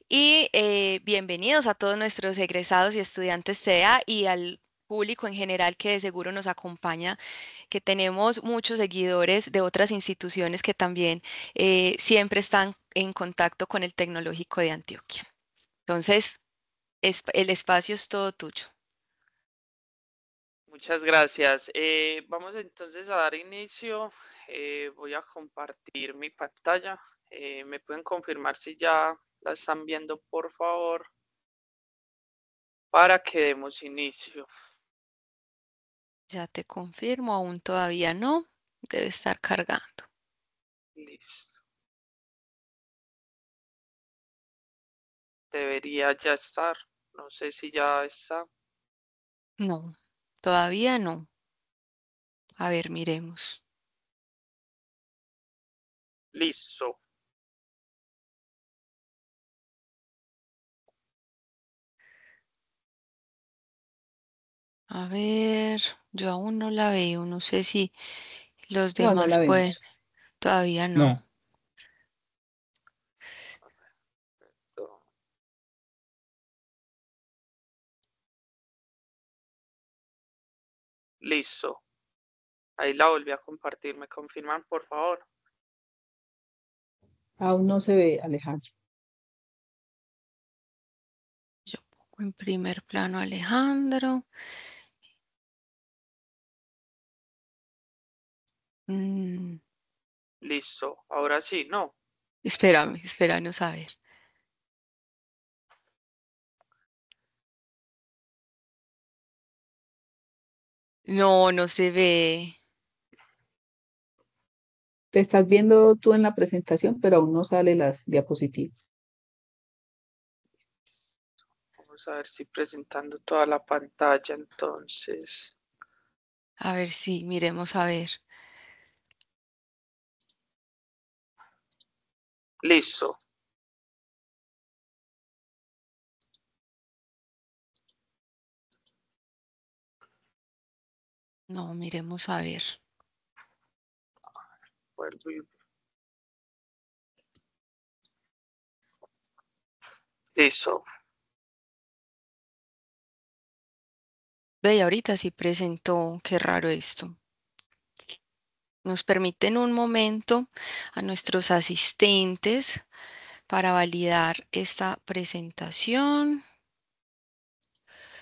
Y bienvenidos a todos nuestros egresados y estudiantes TEA y al público en general que de seguro nos acompaña, que tenemos muchos seguidores de otras instituciones que también siempre están en contacto con el Tecnológico de Antioquia. Entonces, el espacio es todo tuyo. Muchas gracias. Vamos entonces a dar inicio. Voy a compartir mi pantalla. ¿Me pueden confirmar si ya la están viendo, por favor? Para que demos inicio. Ya te confirmo, aún todavía no, debe estar cargando. Listo. Debería ya estar. No sé si ya está. No, todavía no. A ver, miremos. Listo. A ver, yo aún no la veo, no sé si los No, no demás la pueden. vemos. Todavía no. No. Perfecto. Listo. Ahí la volví a compartir. ¿Me confirman, por favor? Aún no se ve, Alejandro. Yo pongo en primer plano a Alejandro. Mm, Listo. Ahora sí, no. espéranos a ver. No, no se ve. Te estás viendo tú en la presentación, pero aún no salen las diapositivas. Vamos a ver si presentando toda la pantalla entonces. A ver si, miremos a ver. Listo. No, miremos a ver. Vuelvo y- Listo. Ve, y ahorita sí presentó. Qué raro esto. Nos permiten un momento a nuestros asistentes para validar esta presentación.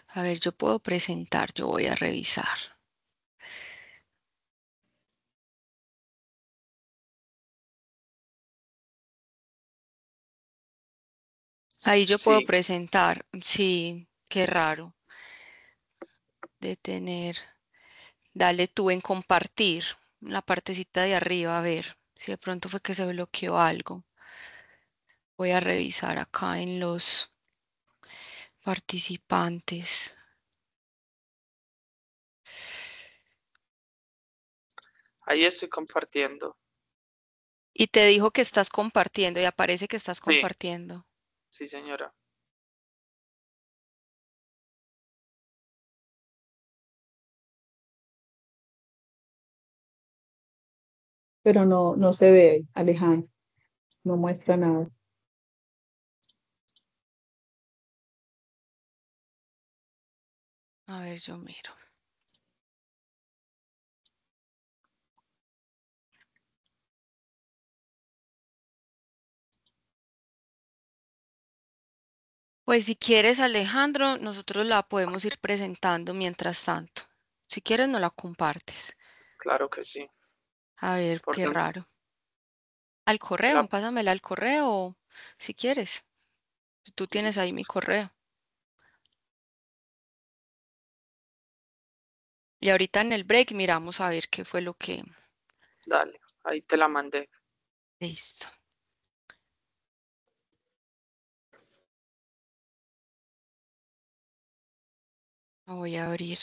A ver, yo puedo presentar, yo voy a revisar. Ahí yo puedo Sí, presentar. Sí, qué raro. Detener. Dale tú en compartir. En la partecita de arriba, a ver si de pronto fue que se bloqueó algo. Voy a revisar acá en los participantes. ahí estoy compartiendo. Y te dijo que estás compartiendo y aparece que estás Sí, compartiendo. sí, señora. Pero no, no se ve, Alejandro. No muestra nada. A ver, yo miro. Pues si quieres, Alejandro, nosotros la podemos ir presentando mientras tanto. Si quieres, no la compartes. Claro que sí. A ver, qué Porque raro. Al correo, la... pásamela al correo si quieres. Tú tienes ahí mi Listo. correo. Y ahorita en el break miramos a ver qué fue lo que... Dale, ahí te la mandé. Listo. Lo voy a abrir.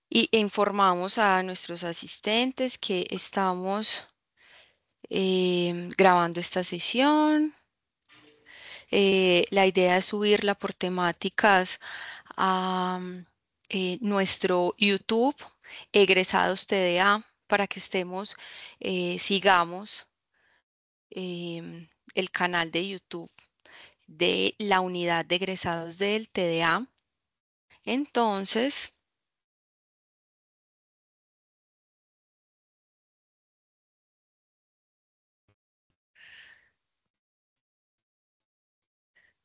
Y informamos a nuestros asistentes que estamos grabando esta sesión. La idea es subirla por temáticas a nuestro YouTube, Egresados TDA, para que sigamos el canal de YouTube. de la unidad de egresados del TDA. Entonces,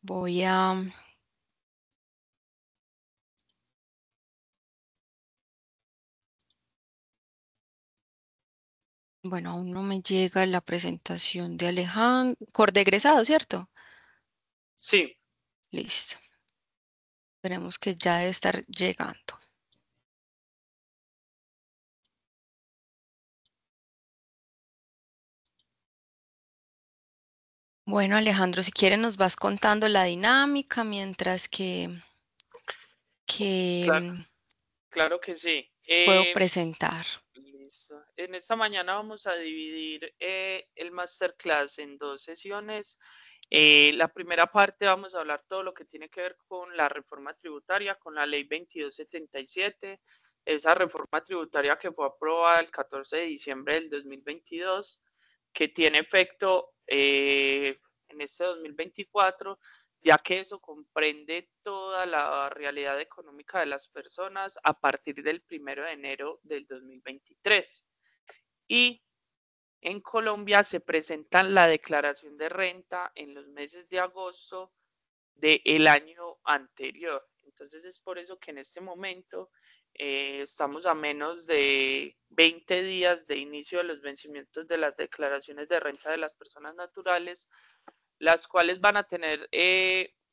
voy a... Bueno, aún no me llega la presentación de Alejandro. Por de egresado, ¿cierto? Sí. Listo. Esperemos que ya debe estar llegando. Bueno, Alejandro, si quieres nos vas contando la dinámica mientras que Claro, claro que sí. puedo presentar. Listo. En esta mañana vamos a dividir el masterclass en dos sesiones. La primera parte vamos a hablar todo lo que tiene que ver con la reforma tributaria, con la ley 2277, esa reforma tributaria que fue aprobada el 14 de diciembre del 2022, que tiene efecto en este 2024, ya que eso comprende toda la realidad económica de las personas a partir del 1 de enero del 2023. Y en Colombia se presenta la declaración de renta en los meses de agosto del año anterior. Entonces es por eso que en este momento estamos a menos de 20 días de inicio de los vencimientos de las declaraciones de renta de las personas naturales, las cuales van a tener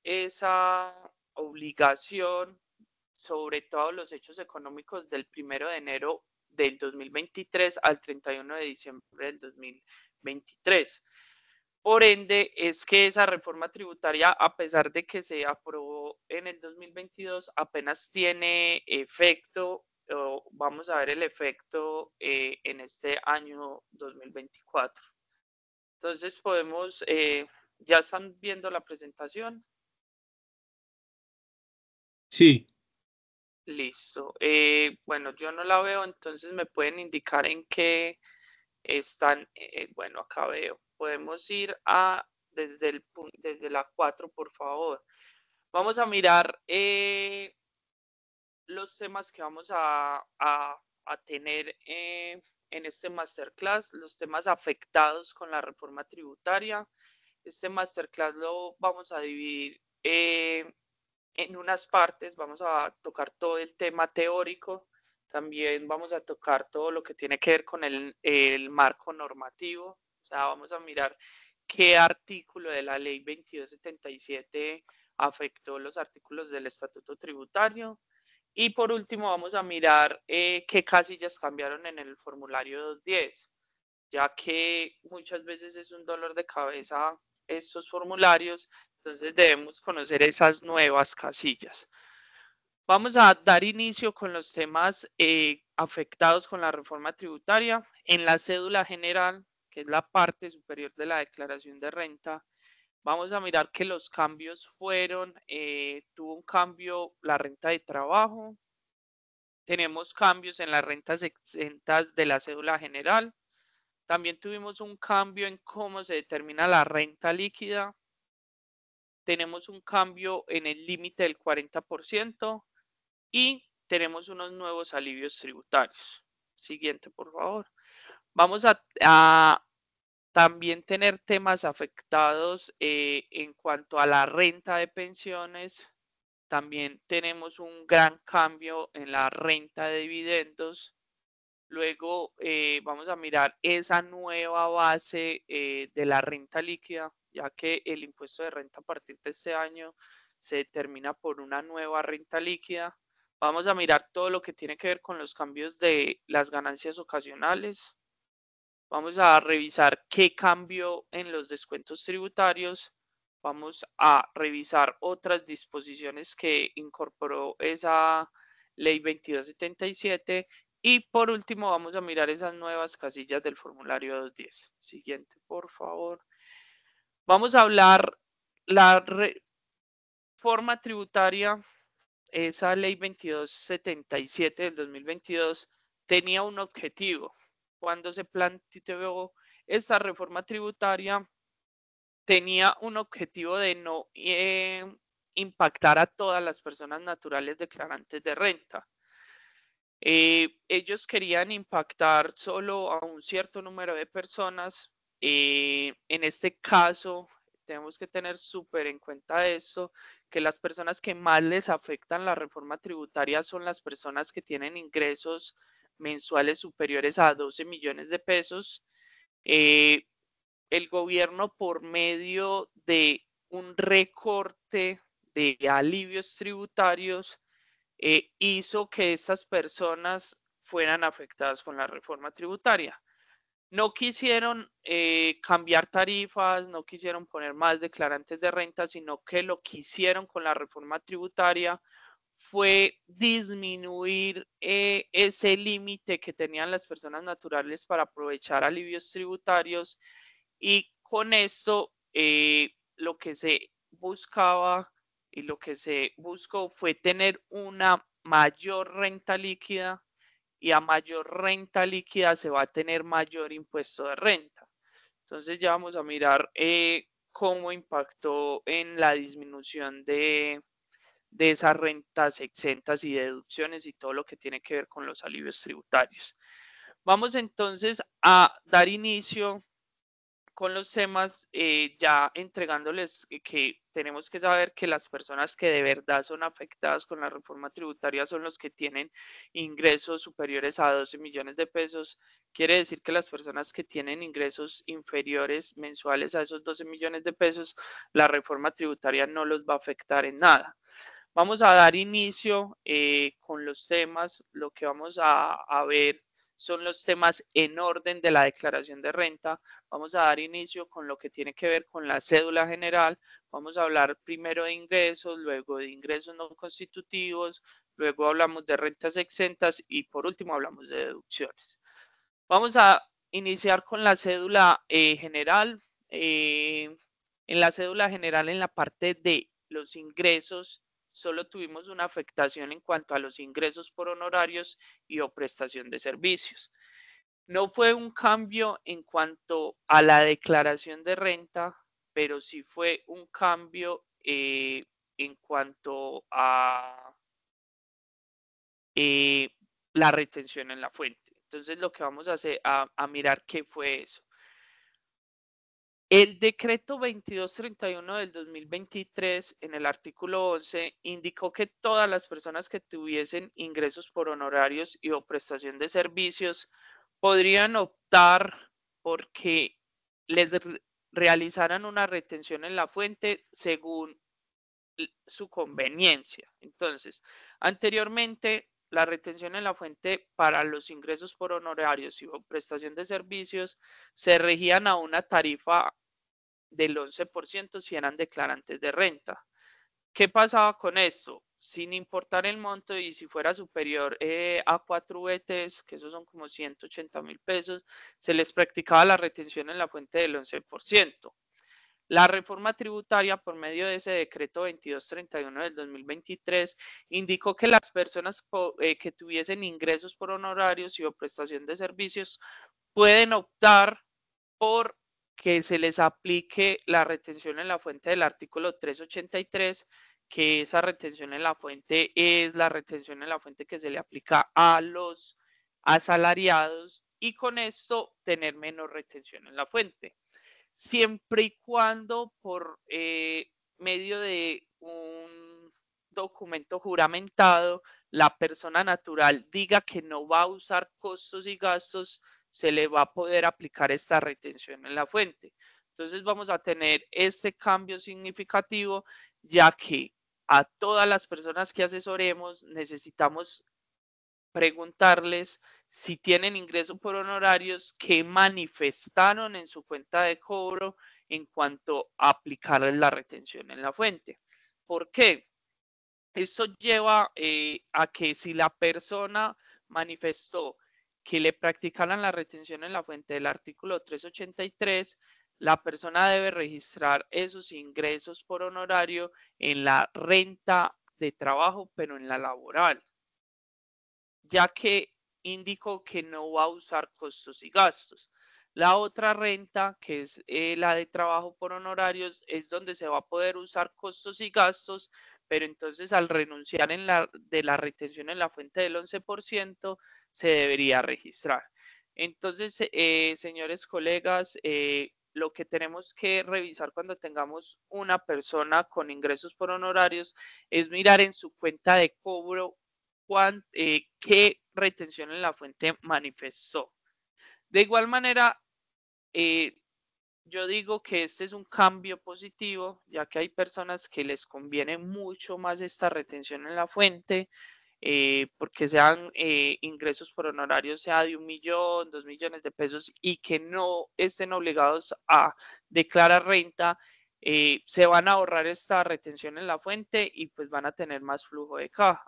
esa obligación sobre todos los hechos económicos del 1 de enero del 2023 al 31 de diciembre del 2023. Por ende, es que esa reforma tributaria, a pesar de que se aprobó en el 2022, apenas tiene efecto, o vamos a ver el efecto en este año 2024. Entonces podemos, ya están viendo la presentación. Sí. Listo. Bueno, yo no la veo, entonces me pueden indicar en qué están. Bueno, acá veo. Podemos ir a desde la 4, por favor. Vamos a mirar los temas que vamos a tener en este masterclass, los temas afectados con la reforma tributaria. Este masterclass lo vamos a dividir en unas partes, vamos a tocar todo el tema teórico, también vamos a tocar todo lo que tiene que ver con el marco normativo, o sea, vamos a mirar qué artículo de la ley 2277 afectó los artículos del estatuto tributario. Y por último vamos a mirar qué casillas cambiaron en el formulario 210, ya que muchas veces es un dolor de cabeza estos formularios, entonces debemos conocer esas nuevas casillas. Vamos a dar inicio con los temas afectados con la reforma tributaria. En la cédula general, que es la parte superior de la declaración de renta, vamos a mirar que los cambios fueron, tuvo un cambio la renta de trabajo, tenemos cambios en las rentas exentas de la cédula general, también tuvimos un cambio en cómo se determina la renta líquida, tenemos un cambio en el límite del 40% y tenemos unos nuevos alivios tributarios. Siguiente, por favor. Vamos a también tener temas afectados en cuanto a la renta de pensiones. También tenemos un gran cambio en la renta de dividendos. Luego vamos a mirar esa nueva base de la renta líquida, ya que el impuesto de renta a partir de este año se determina por una nueva renta líquida. Vamos a mirar todo lo que tiene que ver con los cambios de las ganancias ocasionales. Vamos a revisar qué cambió en los descuentos tributarios. Vamos a revisar otras disposiciones que incorporó esa ley 2277. Y por último, vamos a mirar esas nuevas casillas del formulario 210. Siguiente, por favor. Vamos a hablar la reforma tributaria. Esa ley 2277 del 2022 tenía un objetivo. Cuando se planteó esta reforma tributaria, tenía un objetivo de no impactar a todas las personas naturales declarantes de renta. Ellos querían impactar solo a un cierto número de personas. En este caso, tenemos que tener súper en cuenta esto, que las personas que más les afectan la reforma tributaria son las personas que tienen ingresos mensuales superiores a 12 millones de pesos. El gobierno, por medio de un recorte de alivios tributarios, hizo que estas personas fueran afectadas con la reforma tributaria. No quisieron cambiar tarifas, no quisieron poner más declarantes de renta, sino que lo que hicieron con la reforma tributaria fue disminuir ese límite que tenían las personas naturales para aprovechar alivios tributarios, y con esto lo que se buscaba y lo que se buscó fue tener una mayor renta líquida, y a mayor renta líquida se va a tener mayor impuesto de renta. Entonces ya vamos a mirar cómo impactó en la disminución de esas rentas exentas y deducciones y todo lo que tiene que ver con los alivios tributarios. Vamos entonces a dar inicio con los temas, ya entregándoles que tenemos que saber que las personas que de verdad son afectadas con la reforma tributaria son los que tienen ingresos superiores a 12 millones de pesos. Quiere decir que las personas que tienen ingresos inferiores mensuales a esos 12 millones de pesos, la reforma tributaria no los va a afectar en nada. Vamos a dar inicio con los temas. Lo que vamos a ver son los temas en orden de la declaración de renta. Vamos a dar inicio con lo que tiene que ver con la cédula general. Vamos a hablar primero de ingresos, luego de ingresos no constitutivos, luego hablamos de rentas exentas y por último hablamos de deducciones. Vamos a iniciar con la cédula general. En la cédula general, en la parte de los ingresos, solo tuvimos una afectación en cuanto a los ingresos por honorarios y o prestación de servicios. No fue un cambio en cuanto a la declaración de renta, pero sí fue un cambio en cuanto a la retención en la fuente. Entonces lo que vamos a hacer, a mirar qué fue eso. El decreto 2231 del 2023, en el artículo 11, indicó que todas las personas que tuviesen ingresos por honorarios y o prestación de servicios podrían optar porque les realizaran una retención en la fuente según su conveniencia. Entonces, anteriormente, la retención en la fuente para los ingresos por honorarios y prestación de servicios se regían a una tarifa del 11% si eran declarantes de renta. ¿Qué pasaba con esto? Sin importar el monto y si fuera superior a 4 VTs, que esos son como 180.000 pesos, se les practicaba la retención en la fuente del 11%. La reforma tributaria, por medio de ese decreto 2231 del 2023, indicó que las personas que tuviesen ingresos por honorarios y o prestación de servicios pueden optar por que se les aplique la retención en la fuente del artículo 383, que esa retención en la fuente es la retención en la fuente que se le aplica a los asalariados, y con esto tener menos retención en la fuente, siempre y cuando por medio de un documento juramentado la persona natural diga que no va a usar costos y gastos, se le va a poder aplicar esta retención en la fuente. Entonces vamos a tener este cambio significativo, ya que a todas las personas que asesoremos necesitamos preguntarles si tienen ingreso por honorarios, que manifestaron en su cuenta de cobro en cuanto a aplicarles la retención en la fuente. ¿Por qué? Esto lleva a que si la persona manifestó que le practicaran la retención en la fuente del artículo 383, la persona debe registrar esos ingresos por honorario en la renta de trabajo, pero en la laboral, ya que indicó que no va a usar costos y gastos. La otra renta, que es la de trabajo por honorarios, es donde se va a poder usar costos y gastos, pero entonces al renunciar de la retención en la fuente del 11%, se debería registrar. Entonces, señores colegas, lo que tenemos que revisar cuando tengamos una persona con ingresos por honorarios es mirar en su cuenta de cobro qué retención en la fuente manifestó. De igual manera, eh, yo digo que este es un cambio positivo, ya que hay personas que les conviene mucho más esta retención en la fuente, porque sean ingresos por honorarios, sea de 1.000.000, 2.000.000 de pesos y que no estén obligados a declarar renta, se van a ahorrar esta retención en la fuente y pues van a tener más flujo de caja.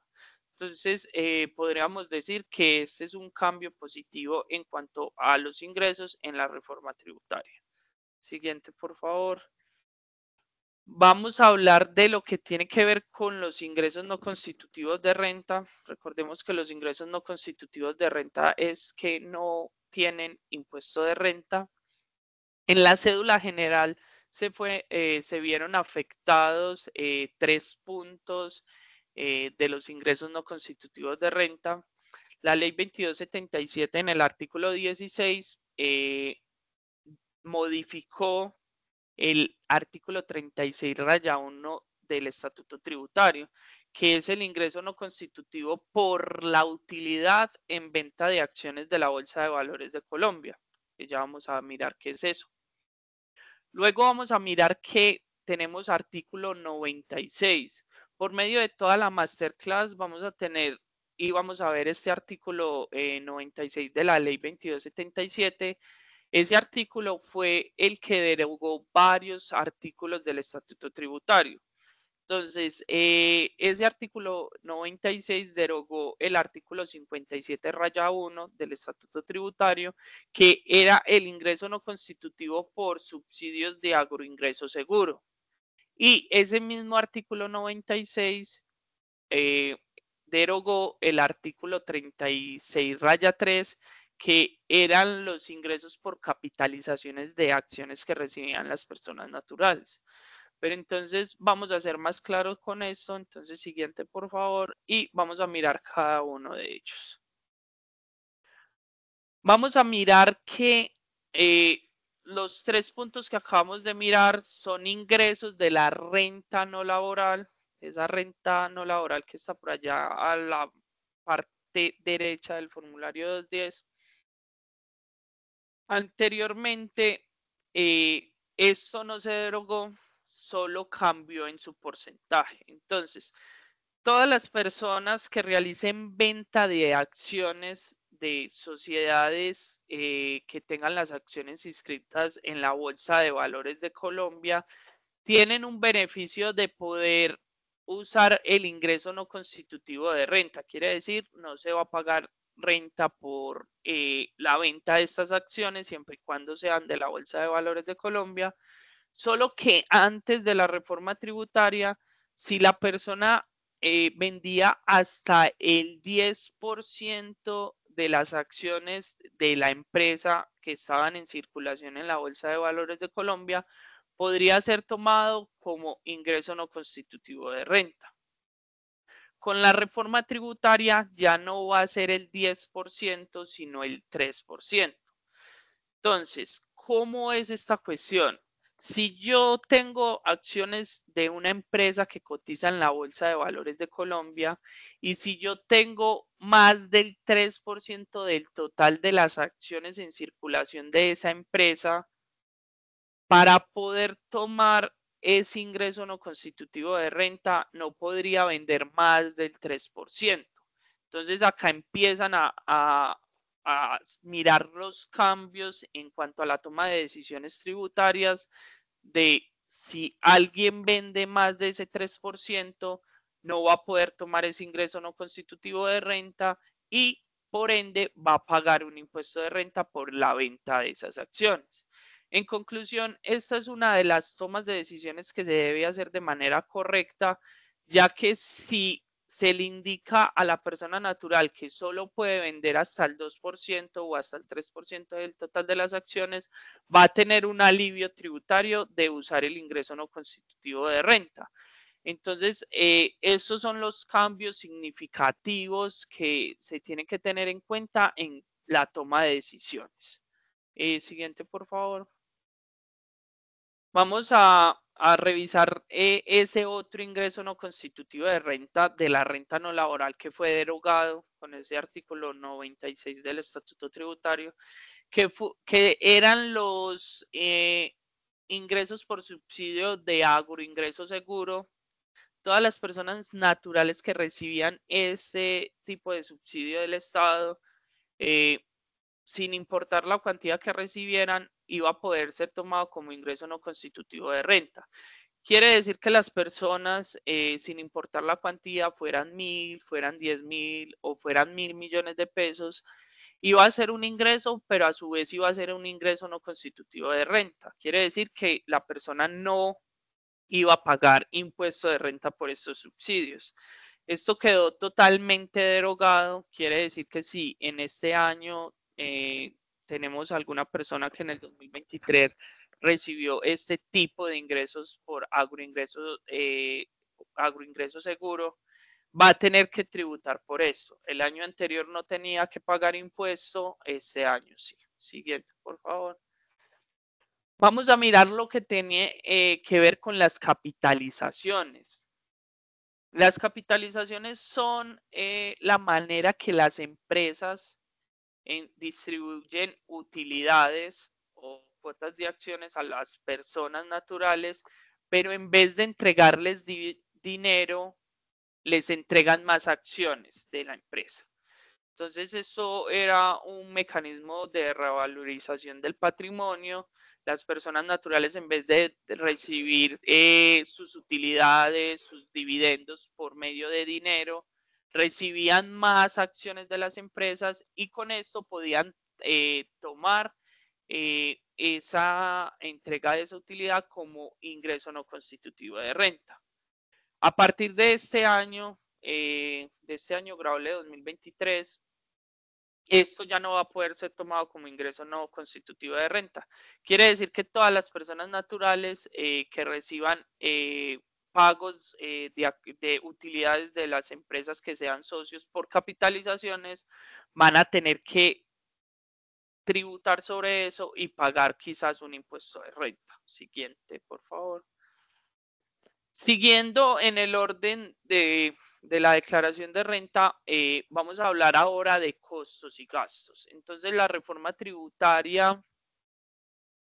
Entonces, podríamos decir que este es un cambio positivo en cuanto a los ingresos en la reforma tributaria. Siguiente, por favor. Vamos a hablar de lo que tiene que ver con los ingresos no constitutivos de renta. Recordemos que los ingresos no constitutivos de renta es que no tienen impuesto de renta. En la cédula general se vieron afectados 3 puntos de los ingresos no constitutivos de renta. La ley 2277 en el artículo 16 modificó el artículo 36-1 del Estatuto Tributario, que es el ingreso no constitutivo por la utilidad en venta de acciones de la Bolsa de Valores de Colombia. Que ya vamos a mirar qué es eso. Luego vamos a mirar que tenemos artículo 96. Por medio de toda la masterclass vamos a tener y vamos a ver este artículo 96 de la ley 2277. Ese artículo fue el que derogó varios artículos del Estatuto Tributario. Entonces, ese artículo 96 derogó el artículo 57-1 del Estatuto Tributario, que era el ingreso no constitutivo por subsidios de agroingreso seguro. Y ese mismo artículo 96 derogó el artículo 36-3, que eran los ingresos por capitalizaciones de acciones que recibían las personas naturales. Pero entonces vamos a ser más claros con esto. Entonces, siguiente, por favor, y vamos a mirar cada uno de ellos. Vamos a mirar que los 3 puntos que acabamos de mirar son ingresos de la renta no laboral, esa renta no laboral que está por allá a la parte derecha del formulario 210. Anteriormente, esto no se derogó, solo cambió en su porcentaje. Entonces, todas las personas que realicen venta de acciones de sociedades que tengan las acciones inscritas en la Bolsa de Valores de Colombia tienen un beneficio de poder usar el ingreso no constitutivo de renta. Quiere decir, no se va a pagar renta por la venta de estas acciones siempre y cuando sean de la Bolsa de Valores de Colombia. Solo que antes de la reforma tributaria, si la persona vendía hasta el 10% de las acciones de la empresa que estaban en circulación en la Bolsa de Valores de Colombia, podría ser tomado como ingreso no constitutivo de renta. Con la reforma tributaria ya no va a ser el 10%, sino el 3%. Entonces, ¿cómo es esta cuestión? Si yo tengo acciones de una empresa que cotiza en la Bolsa de Valores de Colombia y si yo tengo más del 3% del total de las acciones en circulación de esa empresa, para poder tomar ese ingreso no constitutivo de renta, no podría vender más del 3%. Entonces acá empiezan a mirar los cambios en cuanto a la toma de decisiones tributarias de si alguien vende más de ese 3%, no va a poder tomar ese ingreso no constitutivo de renta y por ende va a pagar un impuesto de renta por la venta de esas acciones. En conclusión, esta es una de las tomas de decisiones que se debe hacer de manera correcta, ya que si se le indica a la persona natural que solo puede vender hasta el 2% o hasta el 3% del total de las acciones, va a tener un alivio tributario de usar el ingreso no constitutivo de renta. Entonces, esos son los cambios significativos que se tienen que tener en cuenta en la toma de decisiones. Siguiente, por favor. Vamos a revisar ese otro ingreso no constitutivo de renta, de la renta no laboral, que fue derogado con ese artículo 96 del Estatuto Tributario, que eran los ingresos por subsidio de agroingreso seguro. Todas las personas naturales que recibían ese tipo de subsidio del Estado, sin importar la cuantía que recibieran, iba a poder ser tomado como ingreso no constitutivo de renta. Quiere decir que las personas, sin importar la cuantía, fueran 1.000, fueran 10.000 o fueran 1.000 millones de pesos, iba a ser un ingreso, pero a su vez iba a ser un ingreso no constitutivo de renta. Quiere decir que la persona no iba a pagar impuesto de renta por estos subsidios. Esto quedó totalmente derogado. Quiere decir que si en este año tenemos alguna persona que en el 2023 recibió este tipo de ingresos por agroingreso seguro, va a tener que tributar por eso. El año anterior no tenía que pagar impuesto, este año sí. Siguiente, por favor. Vamos a mirar lo que tiene que ver con las capitalizaciones. Las capitalizaciones son la manera que las empresas distribuyen utilidades o cuotas de acciones a las personas naturales, pero en vez de entregarles dinero, les entregan más acciones de la empresa. Entonces, eso era un mecanismo de revalorización del patrimonio. Las personas naturales, en vez de recibir sus utilidades, sus dividendos por medio de dinero, recibían más acciones de las empresas y con esto podían tomar esa entrega de esa utilidad como ingreso no constitutivo de renta. A partir de este año grabable 2023, esto ya no va a poder ser tomado como ingreso no constitutivo de renta. Quiere decir que todas las personas naturales que reciban pagos de utilidades de las empresas que sean socios por capitalizaciones van a tener que tributar sobre eso y pagar quizás un impuesto de renta. Siguiente, por favor. Siguiendo en el orden de la declaración de renta, vamos a hablar ahora de costos y gastos. Entonces, la reforma tributaria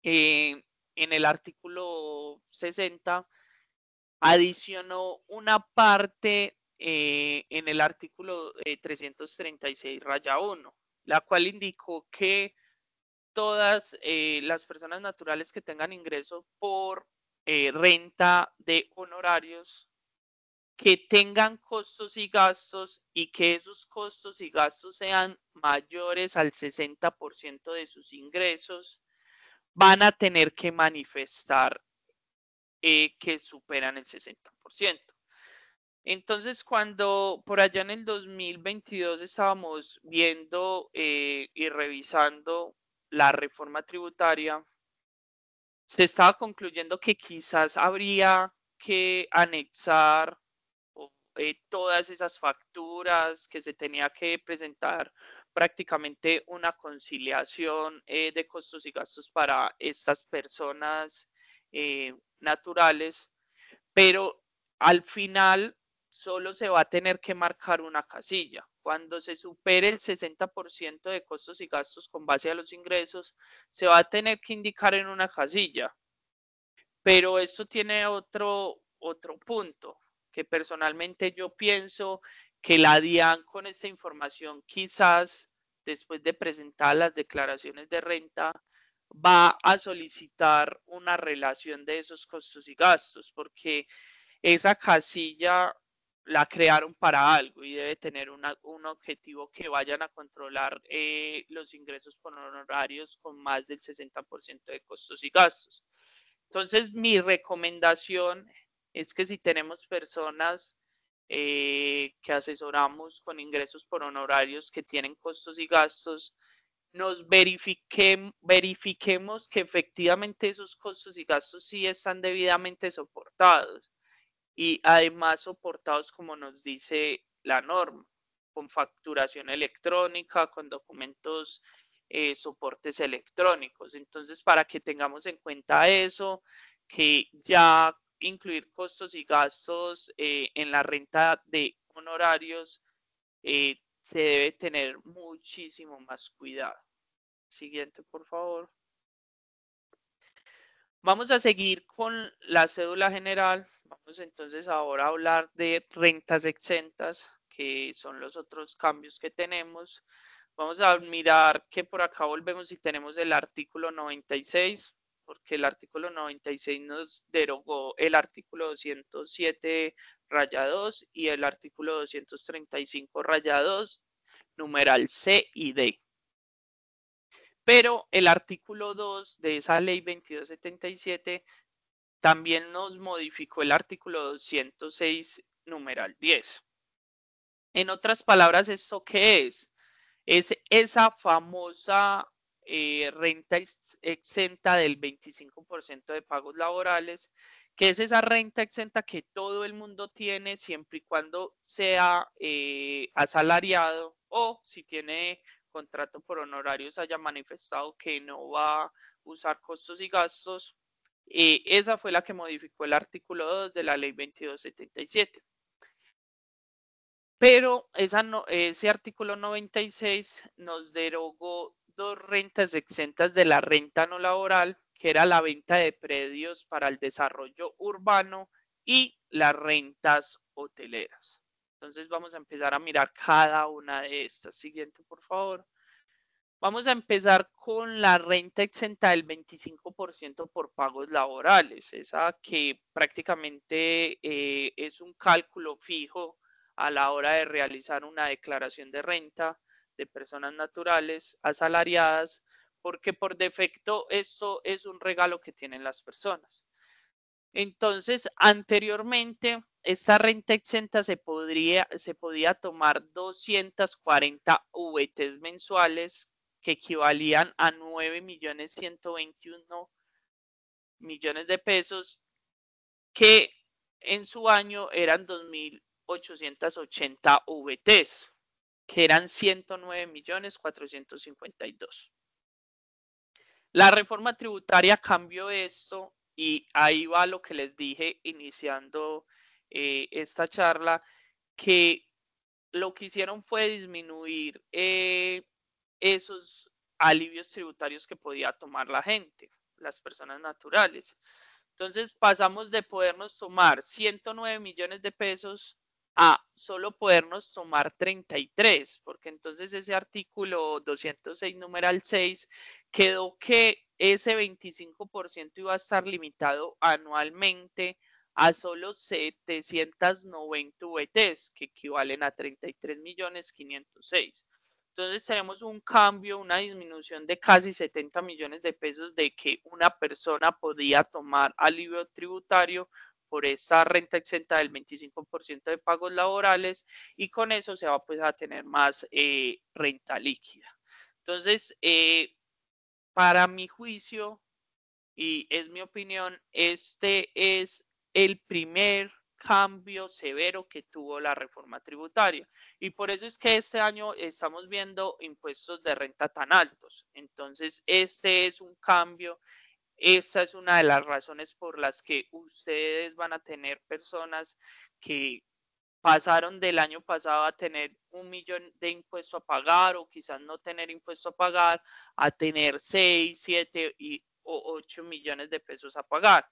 en el artículo 60 adicionó una parte en el artículo 336-1, la cual indicó que todas las personas naturales que tengan ingreso por renta de honorarios, que tengan costos y gastos y que esos costos y gastos sean mayores al 60% de sus ingresos, van a tener que manifestar que superan el 60%. Entonces, cuando por allá en el 2022 estábamos viendo y revisando la reforma tributaria, se estaba concluyendo que quizás habría que anexar todas esas facturas, que se tenía que presentar prácticamente una conciliación de costos y gastos para estas personas naturales, pero al final solo se va a tener que marcar una casilla. Cuando se supere el 60% de costos y gastos con base a los ingresos, se va a tener que indicar en una casilla. Pero esto tiene otro punto, que personalmente yo pienso que la DIAN con esta información, quizás después de presentar las declaraciones de renta, va a solicitar una relación de esos costos y gastos, porque esa casilla la crearon para algo y debe tener un objetivo que vayan a controlar los ingresos por honorarios con más del 60% de costos y gastos. Entonces, mi recomendación es que si tenemos personas que asesoramos con ingresos por honorarios que tienen costos y gastos, nos verifiquemos que efectivamente esos costos y gastos sí están debidamente soportados y además soportados como nos dice la norma, con facturación electrónica, con documentos, soportes electrónicos. Entonces, para que tengamos en cuenta eso, que ya incluir costos y gastos en la renta de honorarios se debe tener muchísimo más cuidado. Siguiente, por favor. Vamos a seguir con la cédula general. Vamos entonces ahora a hablar de rentas exentas, que son los otros cambios que tenemos. Vamos a mirar que por acá volvemos y tenemos el artículo 96, porque el artículo 96 nos derogó el artículo 207 raya 2 y el artículo 235 raya 2, numeral C y D. Pero el artículo 2 de esa ley 2277 también nos modificó el artículo 206, numeral 10. En otras palabras, ¿esto qué es? Es esa famosa renta exenta del 25% de pagos laborales, que es esa renta exenta que todo el mundo tiene siempre y cuando sea asalariado o si tiene contrato por honorarios haya manifestado que no va a usar costos y gastos. Esa fue la que modificó el artículo 2 de la ley 2277. Pero ese artículo 96 nos derogó dos rentas exentas de la renta no laboral, que era la venta de predios para el desarrollo urbano y las rentas hoteleras. Entonces vamos a empezar a mirar cada una de estas. Siguiente, por favor. Vamos a empezar con la renta exenta del 25% por pagos laborales, esa que prácticamente es un cálculo fijo a la hora de realizar una declaración de renta de personas naturales asalariadas, porque por defecto esto es un regalo que tienen las personas. Entonces, anteriormente, esta renta exenta se podía tomar 240 VTs mensuales que equivalían a 9.121.000.000 de pesos, que en su año eran 2.880 VTs, que eran 109.452.000. La reforma tributaria cambió esto y ahí va lo que les dije iniciando esta charla, que lo que hicieron fue disminuir esos alivios tributarios que podía tomar la gente, las personas naturales. Entonces pasamos de podernos tomar 109 millones de pesos a solo podernos tomar 33, porque entonces ese artículo 206, numeral 6, quedó que ese 25% iba a estar limitado anualmente a solo 790 VTs, que equivalen a 33.506.000. Entonces tenemos un cambio, una disminución de casi 70 millones de pesos de que una persona podía tomar alivio tributario por esa renta exenta del 25% de pagos laborales y con eso se va pues a tener más renta líquida. Entonces, para mi juicio, y es mi opinión, este es el primer cambio severo que tuvo la reforma tributaria. Y por eso es que este año estamos viendo impuestos de renta tan altos. Entonces, este es un cambio. Esta es una de las razones por las que ustedes van a tener personas que pasaron del año pasado a tener 1.000.000 de impuesto a pagar o quizás no tener impuesto a pagar a tener 6, 7 o 8 millones de pesos a pagar.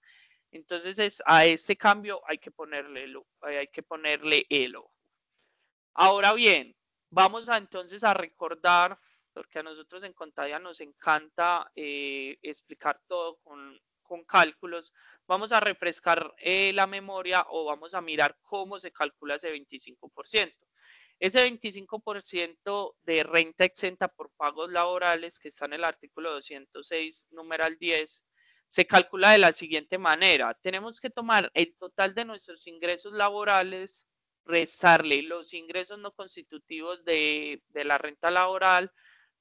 Entonces a este cambio hay que ponerle el ojo. Ahora bien, vamos entonces a recordar, porque a nosotros en Contadia nos encanta explicar todo con cálculos. Vamos a refrescar la memoria o vamos a mirar cómo se calcula ese 25%. Ese 25% de renta exenta por pagos laborales que está en el artículo 206, numeral 10, se calcula de la siguiente manera. Tenemos que tomar el total de nuestros ingresos laborales restarle los ingresos no constitutivos de la renta laboral,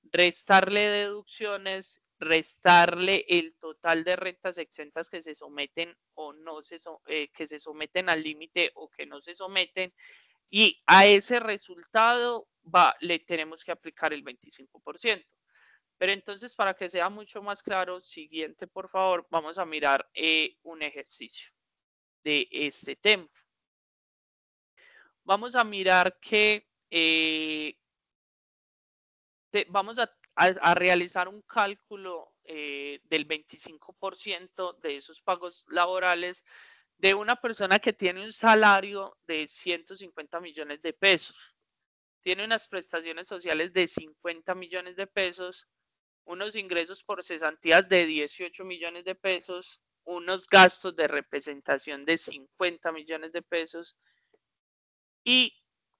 restarle deducciones, restarle el total de rentas exentas que se someten o no que se someten al límite o que no se someten, y a ese resultado le tenemos que aplicar el 25%. Pero entonces, para que sea mucho más claro, siguiente, por favor, vamos a mirar un ejercicio de este tema. Vamos a mirar que vamos a realizar un cálculo del 25% de esos pagos laborales de una persona que tiene un salario de 150 millones de pesos, tiene unas prestaciones sociales de 50 millones de pesos, unos ingresos por cesantías de 18 millones de pesos, unos gastos de representación de 50 millones de pesos y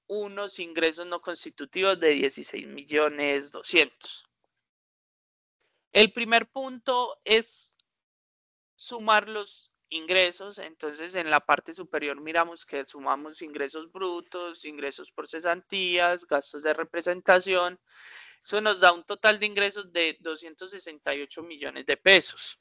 unos ingresos no constitutivos de 16 millones 200. El primer punto es sumar los ingresos. Entonces, en la parte superior miramos que sumamos ingresos brutos, ingresos por cesantías, gastos de representación. Eso nos da un total de ingresos de 268 millones de pesos.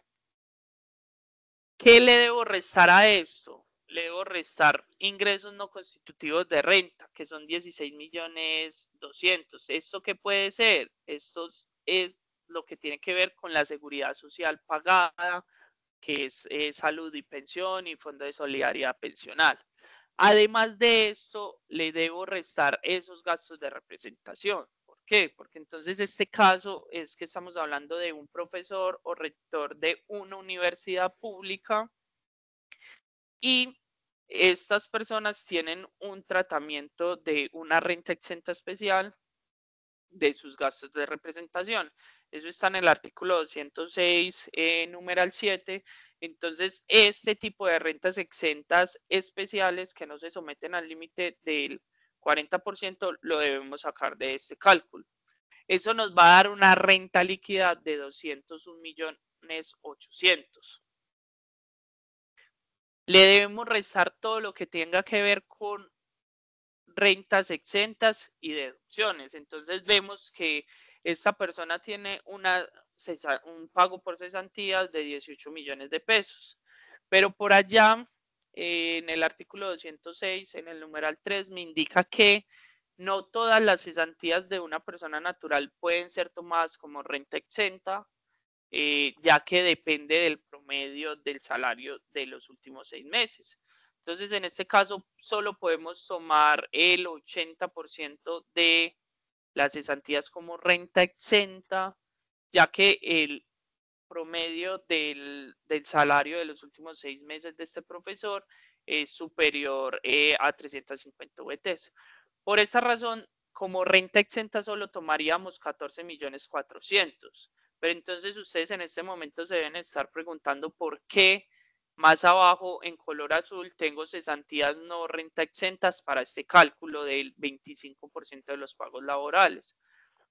¿Qué le debo restar a esto? Le debo restar ingresos no constitutivos de renta, que son 16 millones 200. ¿Esto qué puede ser? Esto es lo que tiene que ver con la seguridad social pagada, que es salud y pensión y fondo de solidaridad pensional. Además de esto, le debo restar esos gastos de representación. ¿Por qué? Porque entonces este caso es que estamos hablando de un profesor o rector de una universidad pública y estas personas tienen un tratamiento de una renta exenta especial de sus gastos de representación. Eso está en el artículo 206, numeral 7. Entonces, este tipo de rentas exentas especiales que no se someten al límite del 40% lo debemos sacar de este cálculo. Eso nos va a dar una renta líquida de 201 millones 800. Le debemos restar todo lo que tenga que ver con rentas exentas y deducciones. Entonces vemos que esta persona tiene un pago por cesantías de 18 millones de pesos. Pero por allá, en el artículo 206, en el numeral 3, me indica que no todas las cesantías de una persona natural pueden ser tomadas como renta exenta, ya que depende del promedio del salario de los últimos 6 meses. Entonces, en este caso, solo podemos tomar el 80% de las cesantías como renta exenta, ya que el promedio del salario de los últimos 6 meses de este profesor es superior a 350 VTs. Por esa razón, como renta exenta solo tomaríamos 14 millones 400. Pero entonces ustedes en este momento se deben estar preguntando por qué más abajo en color azul tengo cesantías no renta exentas para este cálculo del 25% de los pagos laborales.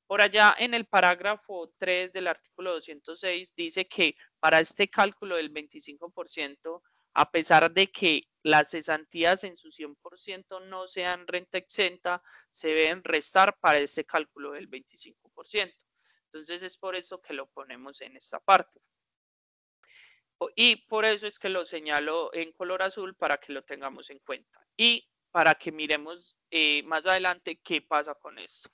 Por allá en el parágrafo 3 del artículo 206 dice que para este cálculo del 25%, a pesar de que las cesantías en su 100% no sean renta exenta, se deben restar para este cálculo del 25%. Entonces es por eso que lo ponemos en esta parte. Y por eso es que lo señalo en color azul para que lo tengamos en cuenta. Y para que miremos más adelante qué pasa con esto.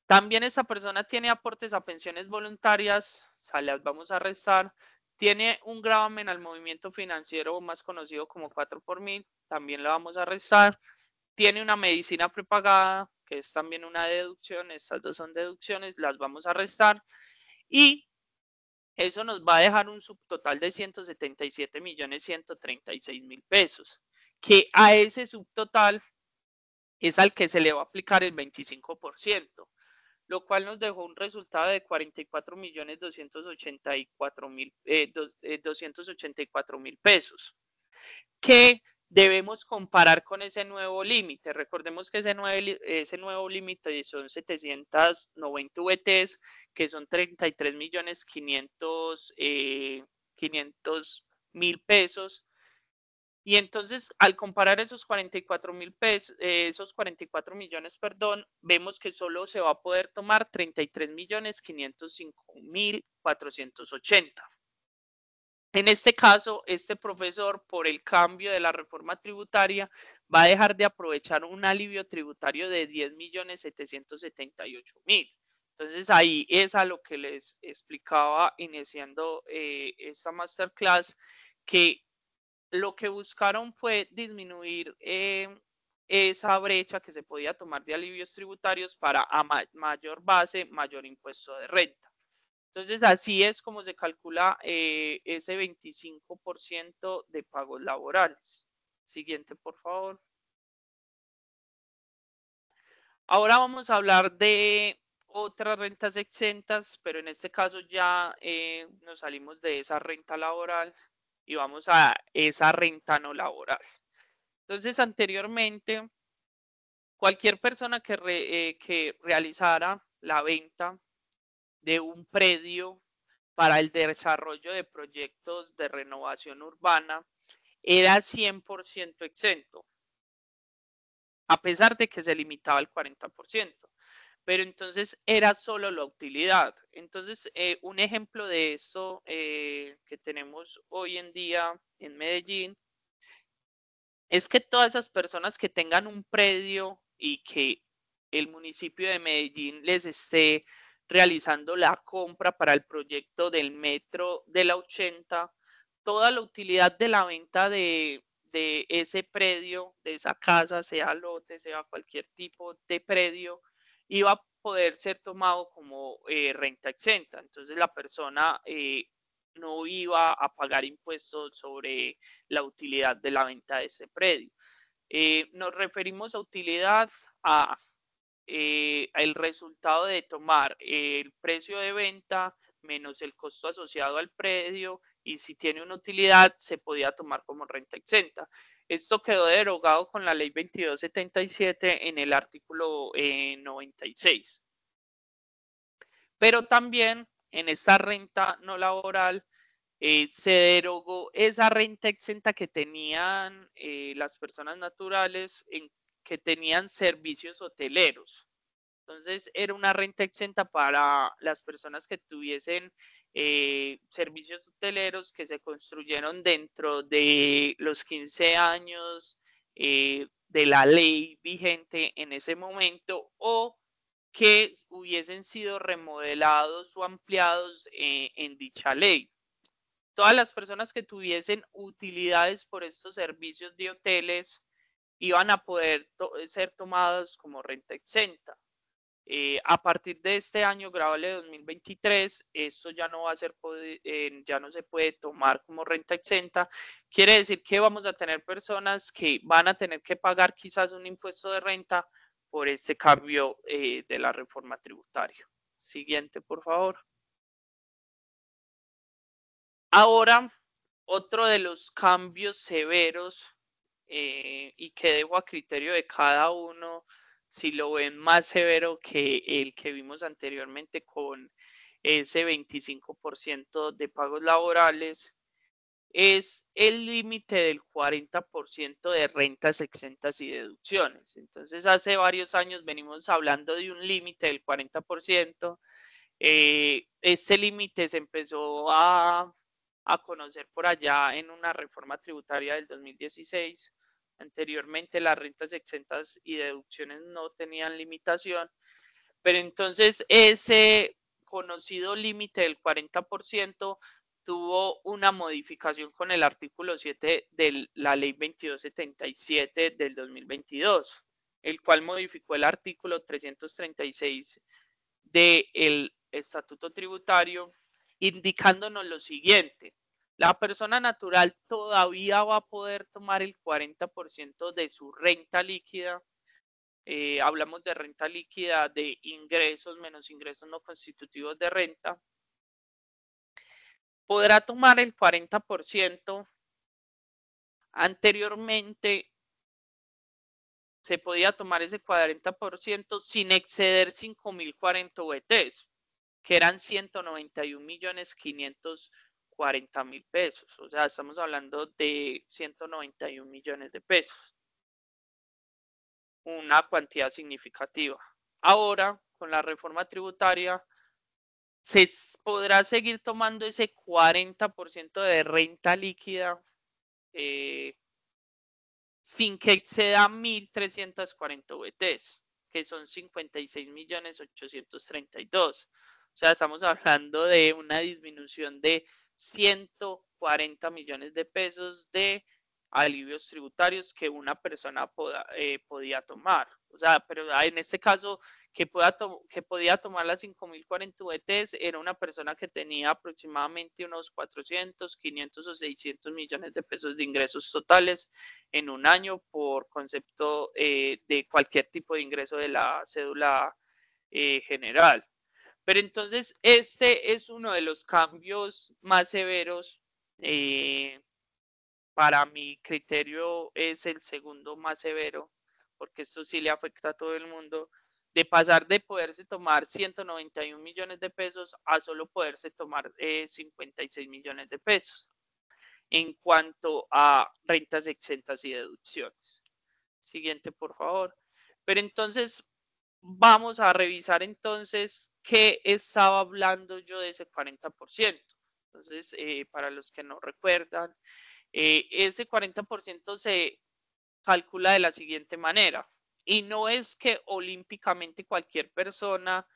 También esta persona tiene aportes a pensiones voluntarias, se las vamos a restar. Tiene un gravamen al movimiento financiero más conocido como 4 por 1000, también la vamos a restar. Tiene una medicina prepagada, que es también una deducción, estas dos son deducciones, las vamos a restar. Y eso nos va a dejar un subtotal de 177 millones 136 mil pesos, que a ese subtotal es al que se le va a aplicar el 25%. Lo cual nos dejó un resultado de 44 millones 284 mil pesos, que debemos comparar con ese nuevo límite. Recordemos que ese nuevo límite son 790 VTs, que son 33 millones 500 mil pesos, Y entonces, al comparar esos 44 mil pesos, esos 44 millones, perdón, vemos que solo se va a poder tomar 33 millones 505 mil 480. En este caso, este profesor, por el cambio de la reforma tributaria, va a dejar de aprovechar un alivio tributario de 10 millones 778 mil. Entonces, ahí es a lo que les explicaba iniciando esta masterclass, que lo que buscaron fue disminuir esa brecha que se podía tomar de alivios tributarios para a mayor base, mayor impuesto de renta. Entonces, así es como se calcula ese 25% de pagos laborales. Siguiente, por favor. Ahora vamos a hablar de otras rentas exentas, pero en este caso ya nos salimos de esa renta laboral y vamos a esa renta no laboral. Entonces, anteriormente, cualquier persona que realizara la venta de un predio para el desarrollo de proyectos de renovación urbana era 100% exento, a pesar de que se limitaba al 40%. Pero entonces era solo la utilidad. Entonces, un ejemplo de eso que tenemos hoy en día en Medellín es que todas esas personas que tengan un predio y que el municipio de Medellín les esté realizando la compra para el proyecto del metro de la 80, toda la utilidad de la venta de ese predio, de esa casa, sea lote, sea cualquier tipo de predio, iba a poder ser tomado como renta exenta. Entonces la persona no iba a pagar impuestos sobre la utilidad de la venta de ese predio. Nos referimos a utilidad a el resultado de tomar el precio de venta menos el costo asociado al predio, y si tiene una utilidad se podía tomar como renta exenta. Esto quedó derogado con la ley 2277 en el artículo 96. Pero también en esta renta no laboral se derogó esa renta exenta que tenían las personas naturales que tenían servicios hoteleros. Entonces era una renta exenta para las personas que tuviesen servicios hoteleros que se construyeron dentro de los 15 años de la ley vigente en ese momento, o que hubiesen sido remodelados o ampliados en dicha ley. Todas las personas que tuviesen utilidades por estos servicios de hoteles iban a poder ser tomados como renta exenta. A partir de este año grabable de 2023, esto ya no va a ser, ya no se puede tomar como renta exenta. Quiere decir que vamos a tener personas que van a tener que pagar quizás un impuesto de renta por este cambio de la reforma tributaria. Siguiente, por favor. Ahora, otro de los cambios severos y que dejo a criterio de cada uno, si lo ven más severo que el que vimos anteriormente con ese 25% de pagos laborales, es el límite del 40% de rentas exentas y deducciones. Entonces, hace varios años venimos hablando de un límite del 40%. Este límite se empezó a conocer por allá en una reforma tributaria del 2016. Anteriormente las rentas exentas y deducciones no tenían limitación, pero entonces ese conocido límite del 40% tuvo una modificación con el artículo 7 de la ley 2277 del 2022, el cual modificó el artículo 336 del estatuto tributario, indicándonos lo siguiente: la persona natural todavía va a poder tomar el 40% de su renta líquida. Hablamos de renta líquida de ingresos menos ingresos no constitutivos de renta. Podrá tomar el 40%. Anteriormente se podía tomar ese 40% sin exceder 5.040 VTs, que eran 191.540.000 40.000 pesos. O sea, estamos hablando de 191 millones de pesos. Una cuantía significativa. Ahora, con la reforma tributaria, se podrá seguir tomando ese 40% de renta líquida sin que exceda 1.340 VTs, que son 56.832.000. O sea, estamos hablando de una disminución de 140 millones de pesos de alivios tributarios que una persona podía tomar. O sea, pero en este caso, que podía tomar las 5.040 VTs era una persona que tenía aproximadamente unos 400, 500 o 600 millones de pesos de ingresos totales en un año por concepto de cualquier tipo de ingreso de la cédula general. Pero entonces este es uno de los cambios más severos. Para mi criterio es el segundo más severo, porque esto sí le afecta a todo el mundo, de pasar de poderse tomar 191 millones de pesos a solo poderse tomar 56 millones de pesos en cuanto a rentas exentas y deducciones. Siguiente, por favor. Pero entonces vamos a revisar entonces qué estaba hablando yo de ese 40%. Entonces, para los que no recuerdan, ese 40% se calcula de la siguiente manera. Y no es que olímpicamente cualquier persona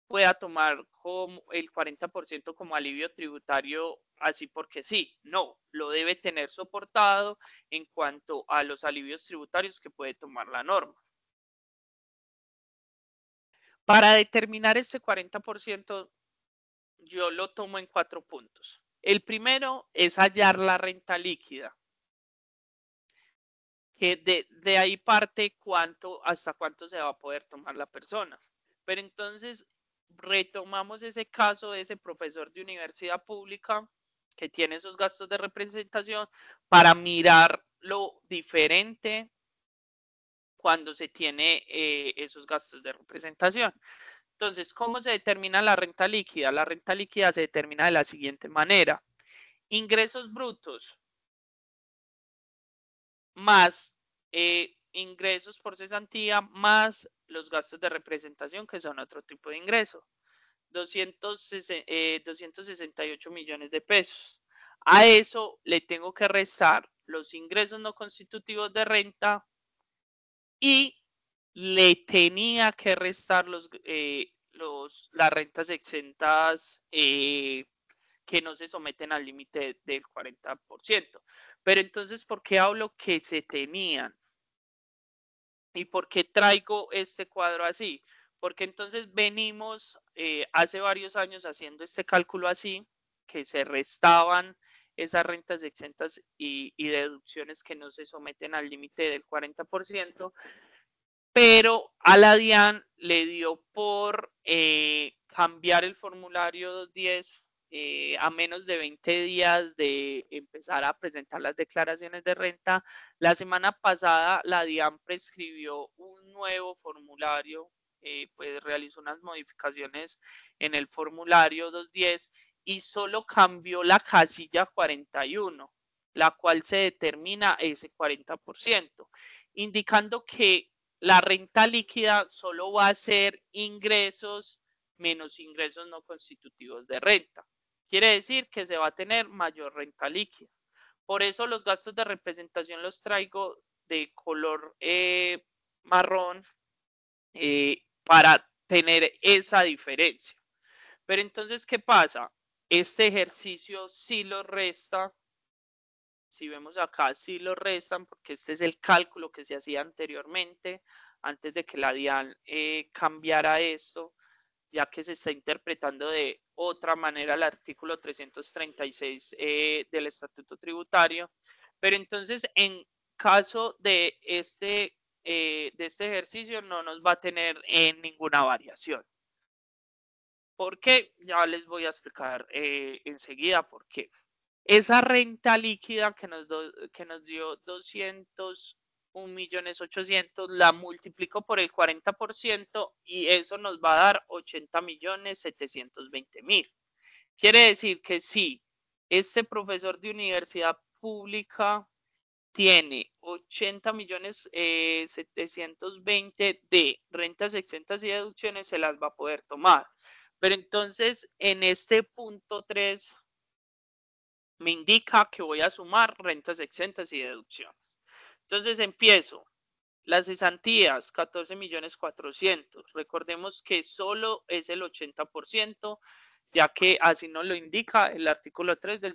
pueda tomar como el 40% como alivio tributario así porque sí. No, lo debe tener soportado en cuanto a los alivios tributarios que puede tomar la norma. Para determinar este 40%, yo lo tomo en 4 puntos. El primero es hallar la renta líquida, que de ahí parte hasta cuánto se va a poder tomar la persona. Pero entonces retomamos ese caso de ese profesor de universidad pública que tiene esos gastos de representación para mirar lo diferente cuando se tiene esos gastos de representación. Entonces, ¿cómo se determina la renta líquida? La renta líquida se determina de la siguiente manera. Ingresos brutos más ingresos por cesantía más los gastos de representación, que son otro tipo de ingreso. 268 millones de pesos. A eso le tengo que restar los ingresos no constitutivos de renta y le tenía que restar las rentas exentas que no se someten al límite del 40%. Pero entonces, ¿por qué hablo que se tenían? ¿Y por qué traigo este cuadro así? Porque entonces venimos hace varios años haciendo este cálculo así, que se restaban esas rentas exentas y deducciones que no se someten al límite del 40%, pero a la DIAN le dio por cambiar el formulario 210 a menos de 20 días de empezar a presentar las declaraciones de renta. La semana pasada la DIAN prescribió un nuevo formulario, pues realizó unas modificaciones en el formulario 210 y solo cambió la casilla 41, la cual se determina ese 40%, indicando que la renta líquida solo va a ser ingresos menos ingresos no constitutivos de renta. Quiere decir que se va a tener mayor renta líquida. Por eso los gastos de representación los traigo de color marrón para tener esa diferencia. Pero entonces, ¿qué pasa? Este ejercicio sí lo resta. Si vemos acá, sí lo restan porque este es el cálculo que se hacía anteriormente, antes de que la DIAN cambiara esto, ya que se está interpretando de otra manera el artículo 336 del Estatuto Tributario. Pero entonces, en caso de este ejercicio, no nos va a tener ninguna variación. ¿Por qué? Ya les voy a explicar enseguida por qué. Esa renta líquida que nos dio 201.800.000, la multiplico por el 40% y eso nos va a dar 80.720.000. Quiere decir que si este profesor de universidad pública tiene 80.720.000 de rentas exentas y deducciones, se las va a poder tomar. Pero entonces, en este punto 3, me indica que voy a sumar rentas exentas y deducciones. Entonces, empiezo. Las cesantías, 14.400.000. Recordemos que solo es el 80%, ya que así nos lo indica el artículo 3 del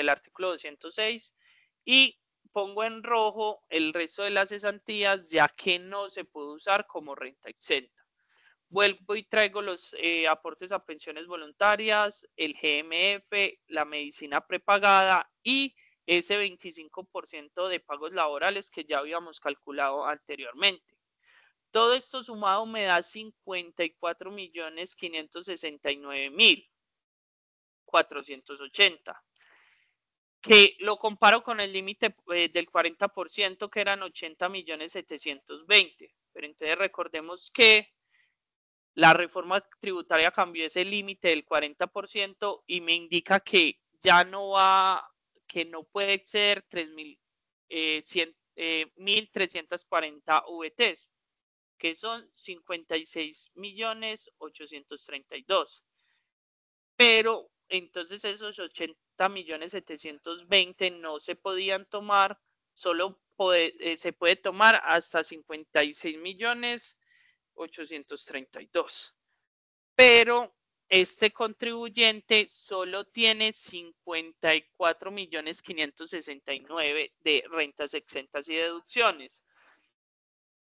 artículo 206. Y pongo en rojo el resto de las cesantías, ya que no se puede usar como renta exenta. Vuelvo y traigo los aportes a pensiones voluntarias, el GMF, la medicina prepagada y ese 25% de pagos laborales que ya habíamos calculado anteriormente. Todo esto sumado me da 54.569.480, que lo comparo con el límite del 40%, que eran 80.720.000. Pero entonces recordemos que la reforma tributaria cambió ese límite del 40% y me indica que ya no que no puede exceder 1.340 VTs, que son 56.832.000. Pero entonces esos 80.720.000 no se podían tomar, solo se puede tomar hasta 56.832.000. Pero este contribuyente solo tiene 54.569.000 de rentas exentas y deducciones.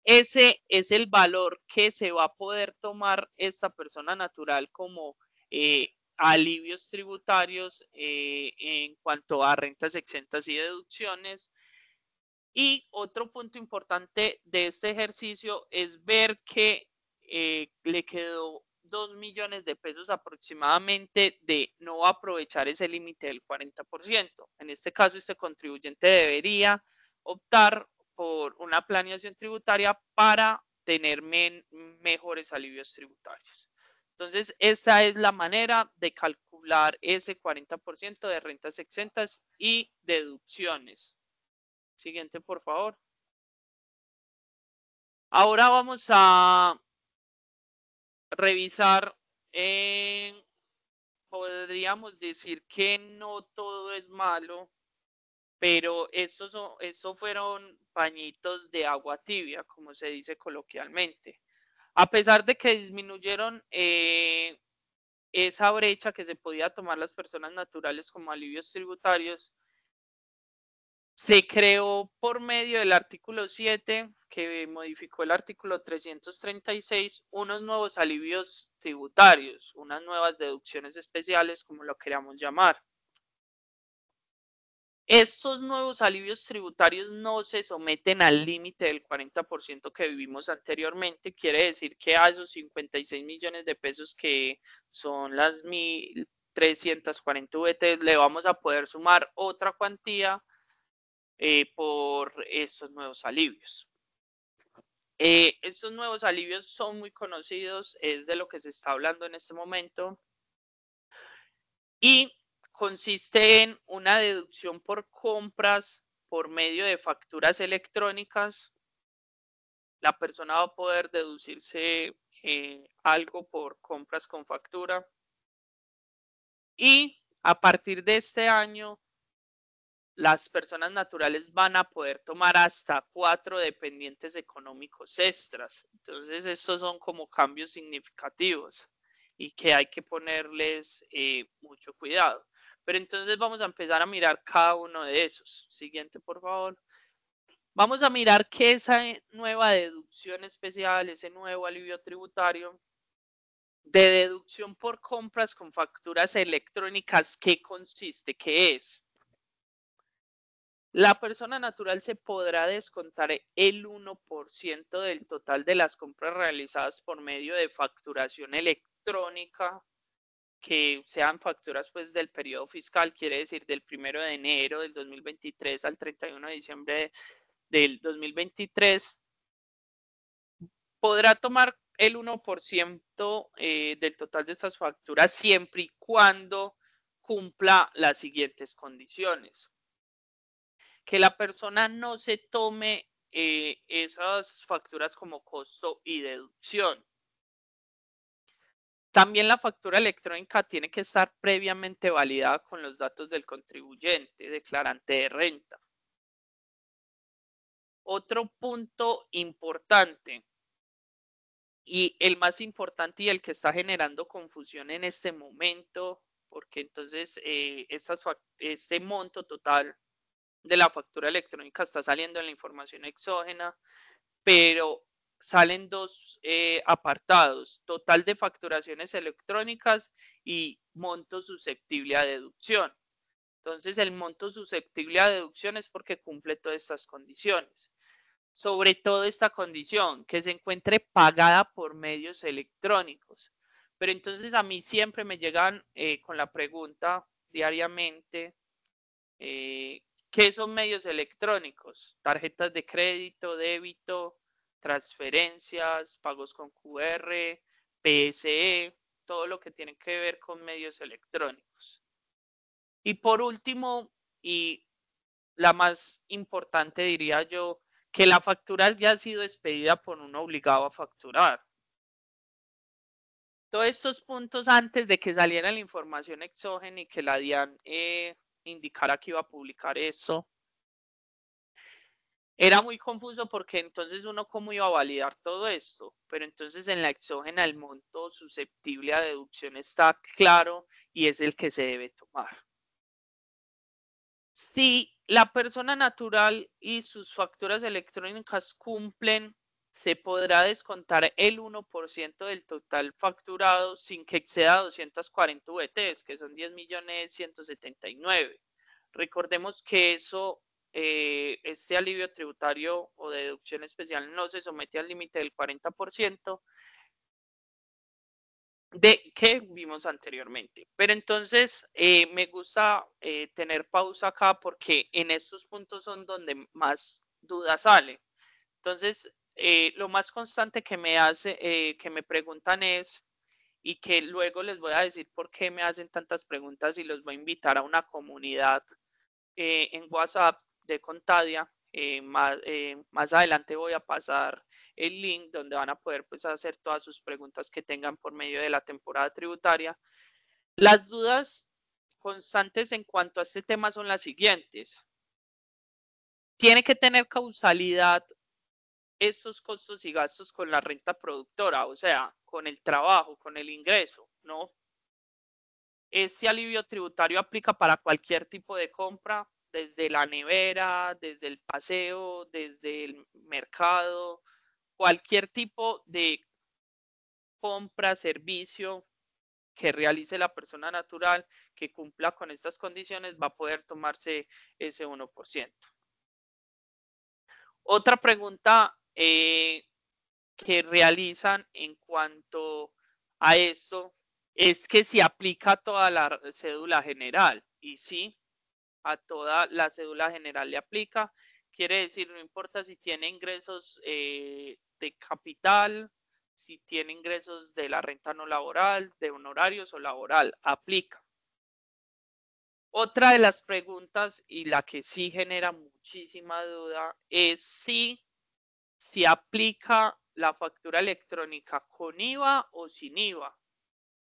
Ese es el valor que se va a poder tomar esta persona natural como alivios tributarios en cuanto a rentas exentas y deducciones. Y otro punto importante de este ejercicio es ver que le quedó 2 millones de pesos aproximadamente de no aprovechar ese límite del 40%. En este caso, este contribuyente debería optar por una planeación tributaria para tener mejores alivios tributarios. Entonces, esa es la manera de calcular ese 40% de rentas exentas y deducciones. Siguiente, por favor. Ahora vamos a revisar, podríamos decir que no todo es malo, pero estos fueron pañitos de agua tibia, como se dice coloquialmente. A pesar de que disminuyeron esa brecha que se podía tomar las personas naturales como alivios tributarios, se creó por medio del artículo 7, que modificó el artículo 336, unos nuevos alivios tributarios, unas nuevas deducciones especiales, como lo queríamos llamar. Estos nuevos alivios tributarios no se someten al límite del 40% que vivimos anteriormente. Quiere decir que a esos 56 millones de pesos, que son las 1.340 VT, le vamos a poder sumar otra cuantía por estos nuevos alivios. Estos nuevos alivios son muy conocidos, es de lo que se está hablando en este momento, y consiste en una deducción por compras por medio de facturas electrónicas. La persona va a poder deducirse algo por compras con factura, y a partir de este año las personas naturales van a poder tomar hasta 4 dependientes económicos extras. Entonces, estos son como cambios significativos y que hay que ponerles mucho cuidado. Pero entonces vamos a empezar a mirar cada uno de esos. Siguiente, por favor. Vamos a mirar que esa nueva deducción especial, ese nuevo alivio tributario de deducción por compras con facturas electrónicas, ¿qué consiste? ¿Qué es? La persona natural se podrá descontar el 1% del total de las compras realizadas por medio de facturación electrónica, que sean facturas pues del periodo fiscal, quiere decir del 1 de enero del 2023 al 31 de diciembre del 2023. Podrá tomar el 1% del total de estas facturas siempre y cuando cumpla las siguientes condiciones. Que la persona no se tome esas facturas como costo y deducción. También la factura electrónica tiene que estar previamente validada con los datos del contribuyente, declarante de renta. Otro punto importante y el más importante y el que está generando confusión en este momento, porque entonces este monto total de la factura electrónica está saliendo en la información exógena, pero salen dos apartados: total de facturaciones electrónicas y monto susceptible a deducción. Entonces, el monto susceptible a deducción es porque cumple todas estas condiciones. Sobre todo esta condición, que se encuentre pagada por medios electrónicos. Pero entonces a mí siempre me llegan con la pregunta diariamente, ¿qué son medios electrónicos? Tarjetas de crédito, débito, transferencias, pagos con QR, PSE, todo lo que tiene que ver con medios electrónicos. Y por último, y la más importante diría yo, que la factura ya ha sido expedida por un obligado a facturar. Todos estos puntos antes de que saliera la información exógena y que la DIAN indicara que iba a publicar eso, era muy confuso porque entonces uno cómo iba a validar todo esto, pero entonces en la exógena el monto susceptible a deducción está claro y es el que se debe tomar. Si la persona natural y sus facturas electrónicas cumplen, se podrá descontar el 1% del total facturado sin que exceda 240 VTs, que son 10.179.000. Recordemos que eso, este alivio tributario o deducción especial no se somete al límite del 40% de que vimos anteriormente. Pero entonces me gusta tener pausa acá porque en estos puntos son donde más dudas salen. Entonces, lo más constante que que me preguntan es, y que luego les voy a decir por qué me hacen tantas preguntas y los voy a invitar a una comunidad en WhatsApp de Contadia. Más adelante voy a pasar el link donde van a poder pues, hacer todas sus preguntas que tengan por medio de la temporada tributaria. Las dudas constantes en cuanto a este tema son las siguientes. Tiene que tener causalidad estos costos y gastos con la renta productora, o sea, con el trabajo, con el ingreso, ¿no? Este alivio tributario aplica para cualquier tipo de compra, desde la nevera, desde el paseo, desde el mercado, cualquier tipo de compra, servicio que realice la persona natural que cumpla con estas condiciones va a poder tomarse ese 1%. Otra pregunta que realizan en cuanto a esto es que si aplica toda la cédula general. Y sí, a toda la cédula general le aplica. Quiere decir, no importa si tiene ingresos de capital, si tiene ingresos de la renta no laboral, de honorarios o laboral, aplica. Otra de las preguntas y la que sí genera muchísima duda es si aplica la factura electrónica con IVA o sin IVA.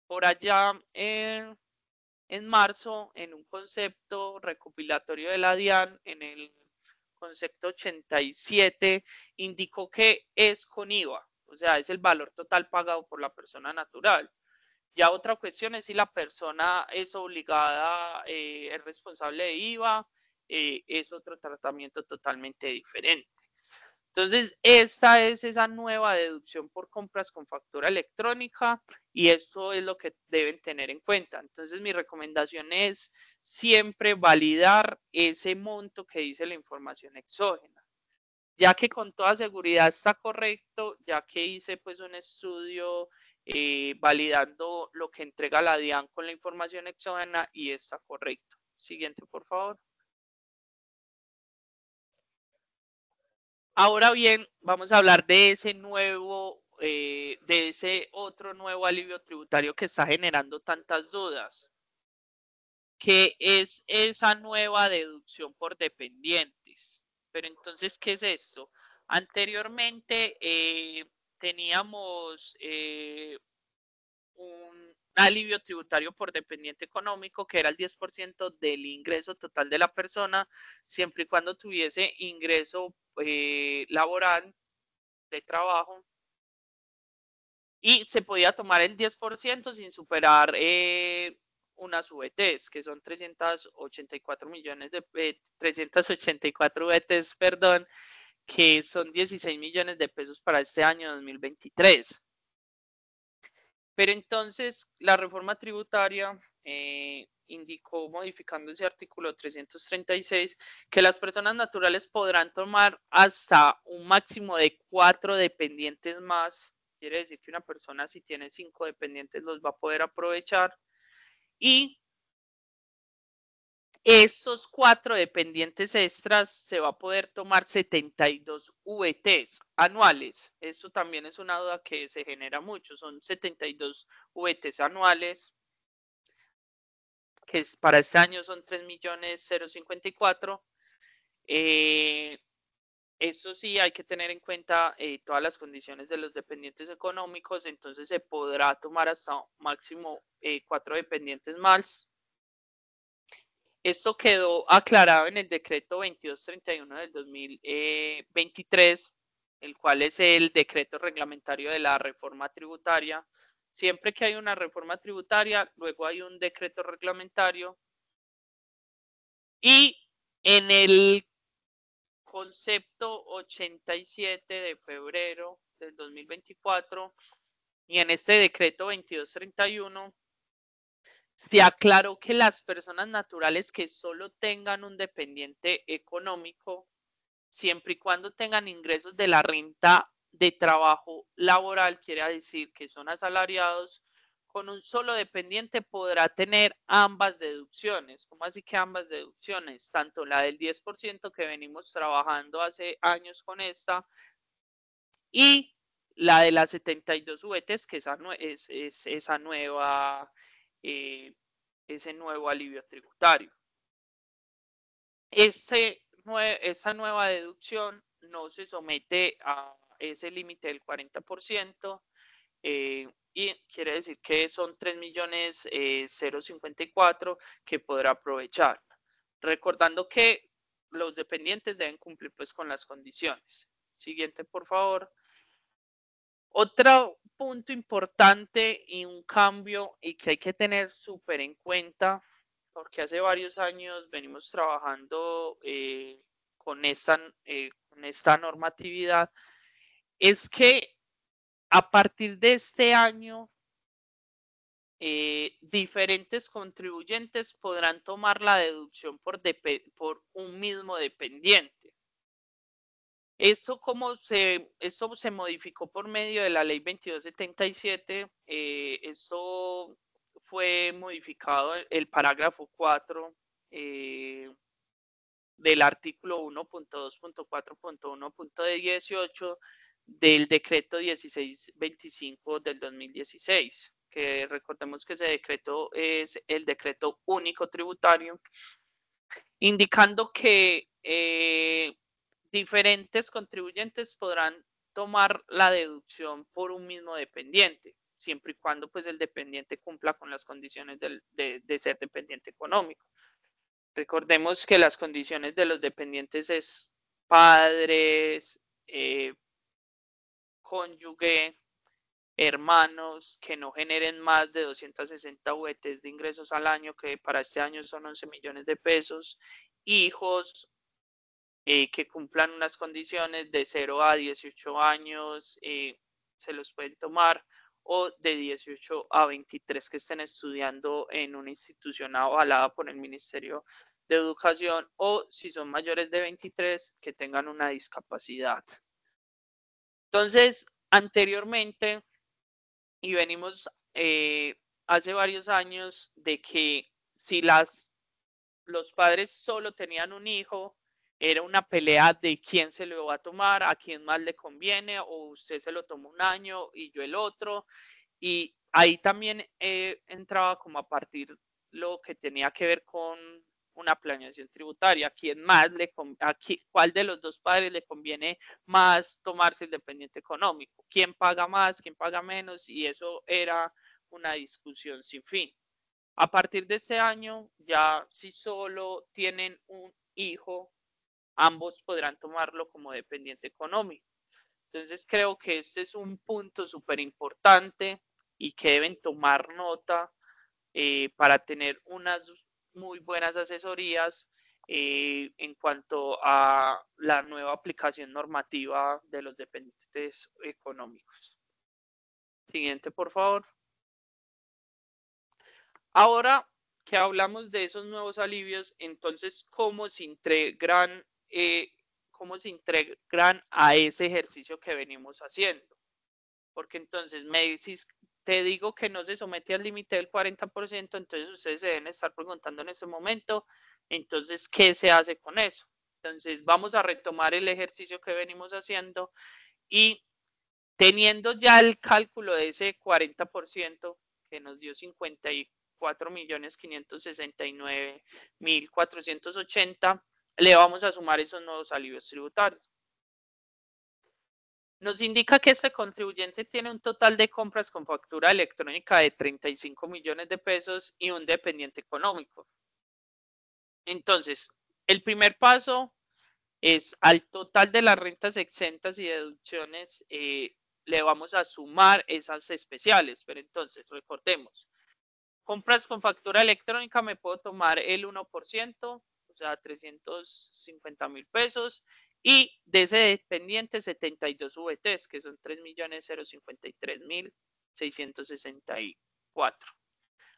Por allá en marzo, en un concepto recopilatorio de la DIAN, en el concepto 87, indicó que es con IVA, o sea, es el valor total pagado por la persona natural. Ya otra cuestión es si la persona es obligada, es responsable de IVA, es otro tratamiento totalmente diferente. Entonces, esta es esa nueva deducción por compras con factura electrónica y eso es lo que deben tener en cuenta. Entonces, mi recomendación es siempre validar ese monto que dice la información exógena, ya que con toda seguridad está correcto, ya que hice pues un estudio validando lo que entrega la DIAN con la información exógena y está correcto. Siguiente, por favor. Ahora bien, vamos a hablar de ese otro nuevo alivio tributario que está generando tantas dudas. que es esa nueva deducción por dependientes. Pero entonces, ¿qué es esto? Anteriormente teníamos un alivio tributario por dependiente económico que era el 10% del ingreso total de la persona, siempre y cuando tuviese ingreso laboral de trabajo, y se podía tomar el 10% sin superar unas VTs, que son 384 millones de 384 VTs, perdón, que son 16 millones de pesos para este año 2023. Pero entonces la reforma tributaria indicó, modificando ese artículo 336, que las personas naturales podrán tomar hasta un máximo de 4 dependientes más. Quiere decir que una persona, si tiene 5 dependientes, los va a poder aprovechar. Y estos 4 dependientes extras se va a poder tomar 72 VTs anuales. Esto también es una duda que se genera mucho. Son 72 VTs anuales, que para este año son 3.054.000. Esto sí, hay que tener en cuenta todas las condiciones de los dependientes económicos. Entonces se podrá tomar hasta máximo 4 dependientes más. Esto quedó aclarado en el decreto 2231 del 2023, el cual es el decreto reglamentario de la reforma tributaria. Siempre que hay una reforma tributaria, luego hay un decreto reglamentario. Y en el concepto 87 de febrero del 2024 y en este decreto 2231, se aclaró que las personas naturales que solo tengan un dependiente económico, siempre y cuando tengan ingresos de la renta de trabajo laboral, quiere decir que son asalariados, con un solo dependiente podrá tener ambas deducciones. ¿Cómo así que ambas deducciones? Tanto la del 10% que venimos trabajando hace años con esta, y la de las 72 VTs, que es esa nueva, ese nuevo alivio tributario. Esa nueva deducción no se somete a ese límite del 40%, y quiere decir que son 3.054.000 que podrá aprovechar. Recordando que los dependientes deben cumplir pues con las condiciones. Siguiente, por favor. Otro punto importante y un cambio y que hay que tener súper en cuenta, porque hace varios años venimos trabajando con esta normatividad, es que a partir de este año, diferentes contribuyentes podrán tomar la deducción por un mismo dependiente. Esto se modificó por medio de la ley 2277. Esto fue modificado el parágrafo 4 del artículo 1.2.4.1.18 del decreto 1625 del 2016, que recordemos que ese decreto es el decreto único tributario, indicando que diferentes contribuyentes podrán tomar la deducción por un mismo dependiente, siempre y cuando pues el dependiente cumpla con las condiciones de ser dependiente económico. Recordemos que las condiciones de los dependientes es padres, cónyuge, hermanos, que no generen más de 260 VTs de ingresos al año, que para este año son 11 millones de pesos, hijos que cumplan unas condiciones de 0 a 18 años, se los pueden tomar, o de 18 a 23 que estén estudiando en una institución avalada por el Ministerio de Educación, o si son mayores de 23 que tengan una discapacidad. Entonces, anteriormente, y venimos hace varios años, de que si los padres solo tenían un hijo, era una pelea de quién se lo va a tomar, a quién más le conviene, o usted se lo tomó un año y yo el otro. Y ahí también entraba como a partir lo que tenía que ver con una planeación tributaria. ¿Cuál de los dos padres le conviene más tomarse el dependiente económico? ¿Quién paga más? ¿Quién paga menos? Y eso era una discusión sin fin. A partir de este año, ya si solo tienen un hijo, ambos podrán tomarlo como dependiente económico. Entonces creo que este es un punto súper importante y que deben tomar nota para tener unas muy buenas asesorías en cuanto a la nueva aplicación normativa de los dependientes económicos. Siguiente, por favor. Ahora que hablamos de esos nuevos alivios, entonces, cómo se integran a ese ejercicio que venimos haciendo? Porque entonces te digo que no se somete al límite del 40%, entonces ustedes se deben estar preguntando en este momento, entonces, ¿qué se hace con eso? Entonces, vamos a retomar el ejercicio que venimos haciendo y teniendo ya el cálculo de ese 40% que nos dio 54.569.480, le vamos a sumar esos nuevos alivios tributarios. Nos indica que este contribuyente tiene un total de compras con factura electrónica de 35 millones de pesos y un dependiente económico. Entonces, el primer paso es al total de las rentas exentas y deducciones, le vamos a sumar esas especiales. Pero entonces, recordemos, compras con factura electrónica me puedo tomar el 1%, o sea, 350.000 pesos, y de ese dependiente 72 VTs, que son 3.053.664.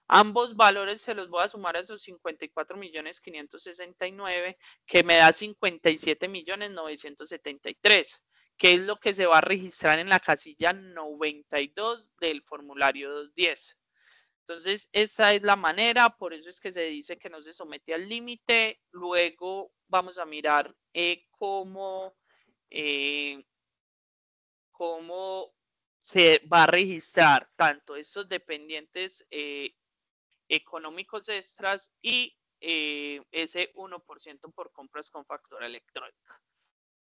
Ambos valores se los voy a sumar a esos 54.569, que me da 57.973, que es lo que se va a registrar en la casilla 92 del formulario 210. Entonces, esa es la manera, por eso es que se dice que no se somete al límite. Luego vamos a mirar cómo se va a registrar tanto estos dependientes económicos extras y ese 1% por compras con factura electrónica.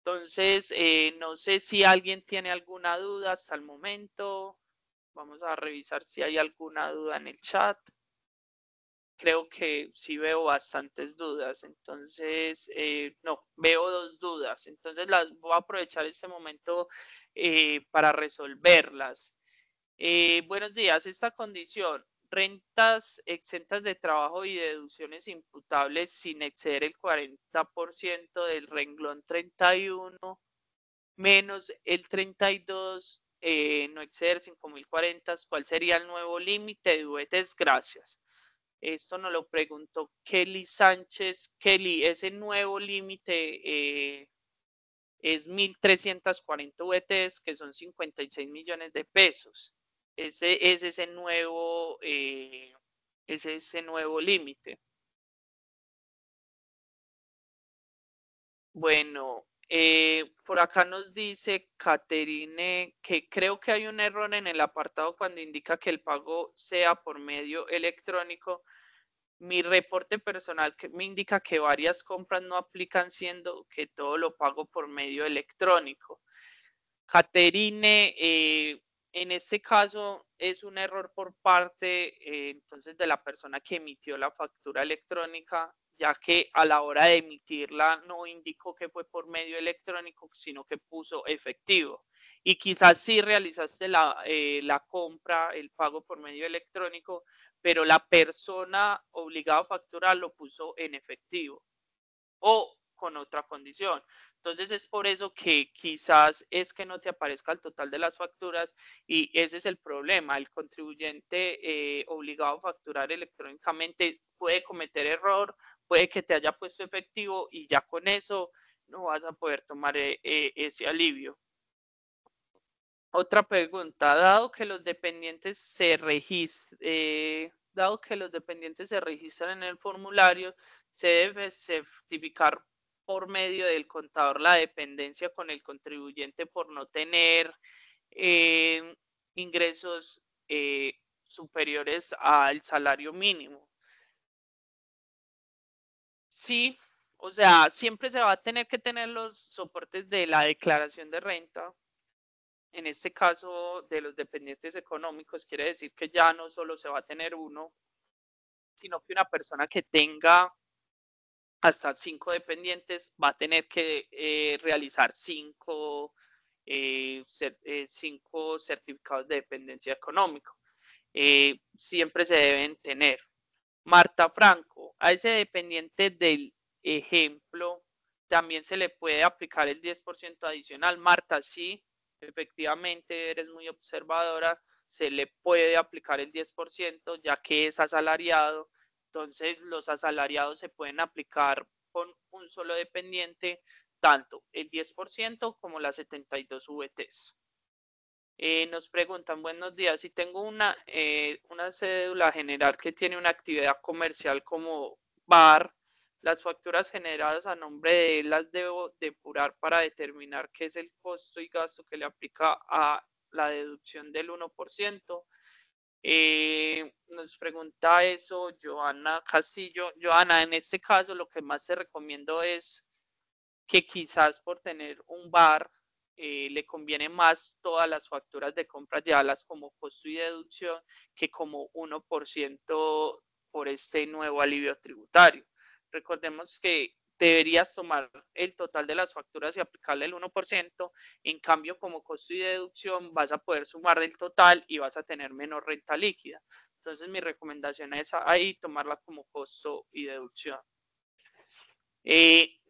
Entonces, no sé si alguien tiene alguna duda hasta el momento. Vamos a revisar si hay alguna duda en el chat. Creo que sí veo bastantes dudas, entonces, no, veo 2 dudas, entonces las voy a aprovechar este momento para resolverlas. Buenos días, esta condición, rentas exentas de trabajo y deducciones imputables sin exceder el 40% del renglón 31 menos el 32, no exceder 5.040, ¿cuál sería el nuevo límite de VTs? Gracias. Esto nos lo preguntó Kelly Sánchez. Kelly, ese nuevo límite es 1.340 VTs, que son 56 millones de pesos. Ese es ese nuevo límite. Bueno, por acá nos dice Caterine que creo que hay un error en el apartado cuando indica que el pago sea por medio electrónico. Mi reporte personal que me indica que varias compras no aplican, siendo que todo lo pago por medio electrónico. Caterine, en este caso es un error por parte entonces de la persona que emitió la factura electrónica, ya que a la hora de emitirla no indicó que fue por medio electrónico, sino que puso efectivo. Y quizás sí realizaste la compra, el pago por medio electrónico, pero la persona obligada a facturar lo puso en efectivo o con otra condición. Entonces es por eso que quizás es que no te aparezca el total de las facturas y ese es el problema. El contribuyente obligado a facturar electrónicamente puede cometer error, puede que te haya puesto efectivo y ya con eso no vas a poder tomar ese alivio. Otra pregunta, dado que los dependientes se registran en el formulario, se debe certificar por medio del contador la dependencia con el contribuyente por no tener ingresos superiores al salario mínimo. Sí, o sea, siempre se va a tener que tener los soportes de la declaración de renta. En este caso de los dependientes económicos, quiere decir que ya no solo se va a tener uno, sino que una persona que tenga hasta 5 dependientes va a tener que realizar 5 certificados de dependencia económico. Siempre se deben tener. Marta Franco, a ese dependiente del ejemplo, también se le puede aplicar el 10% adicional. Marta, sí, efectivamente eres muy observadora, se le puede aplicar el 10% ya que es asalariado. Entonces, los asalariados se pueden aplicar con un solo dependiente, tanto el 10% como las 72 VTs. Nos preguntan, buenos días, si tengo una cédula general que tiene una actividad comercial como bar, las facturas generadas a nombre de él las debo depurar para determinar qué es el costo y gasto que le aplica a la deducción del 1%. Nos pregunta eso Joana Castillo. Joana, en este caso lo que más te recomiendo es que quizás por tener un bar le conviene más todas las facturas de compra llevarlas como costo y deducción que como 1% por este nuevo alivio tributario. Recordemos que deberías tomar el total de las facturas y aplicarle el 1%, en cambio como costo y deducción vas a poder sumar el total y vas a tener menos renta líquida. Entonces mi recomendación es ahí tomarla como costo y deducción.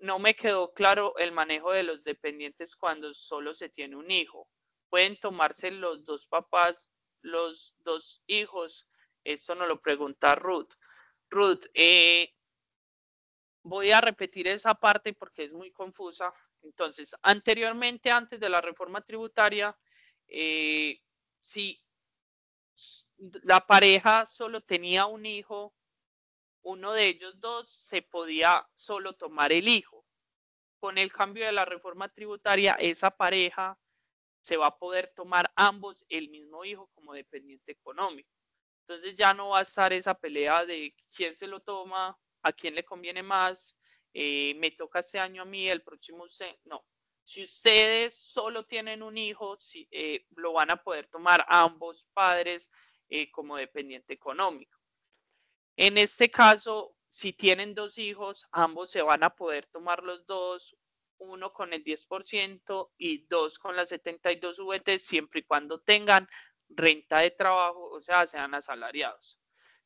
No me quedó claro el manejo de los dependientes cuando solo se tiene un hijo. ¿Pueden tomarse los dos papás, los dos hijos? Esto nos lo pregunta Ruth. Ruth, voy a repetir esa parte porque es muy confusa. Entonces, anteriormente, antes de la reforma tributaria, si la pareja solo tenía un hijo, uno de ellos dos se podía solo tomar el hijo. Con el cambio de la reforma tributaria, esa pareja se va a poder tomar ambos el mismo hijo como dependiente económico. Entonces ya no va a estar esa pelea de quién se lo toma, a quién le conviene más, me toca este año a mí, el próximo usted. No. Si ustedes solo tienen un hijo, lo van a poder tomar ambos padres como dependiente económico. En este caso, si tienen dos hijos, ambos se van a poder tomar los dos, uno con el 10% y dos con las 72 VT, siempre y cuando tengan renta de trabajo, o sea, sean asalariados.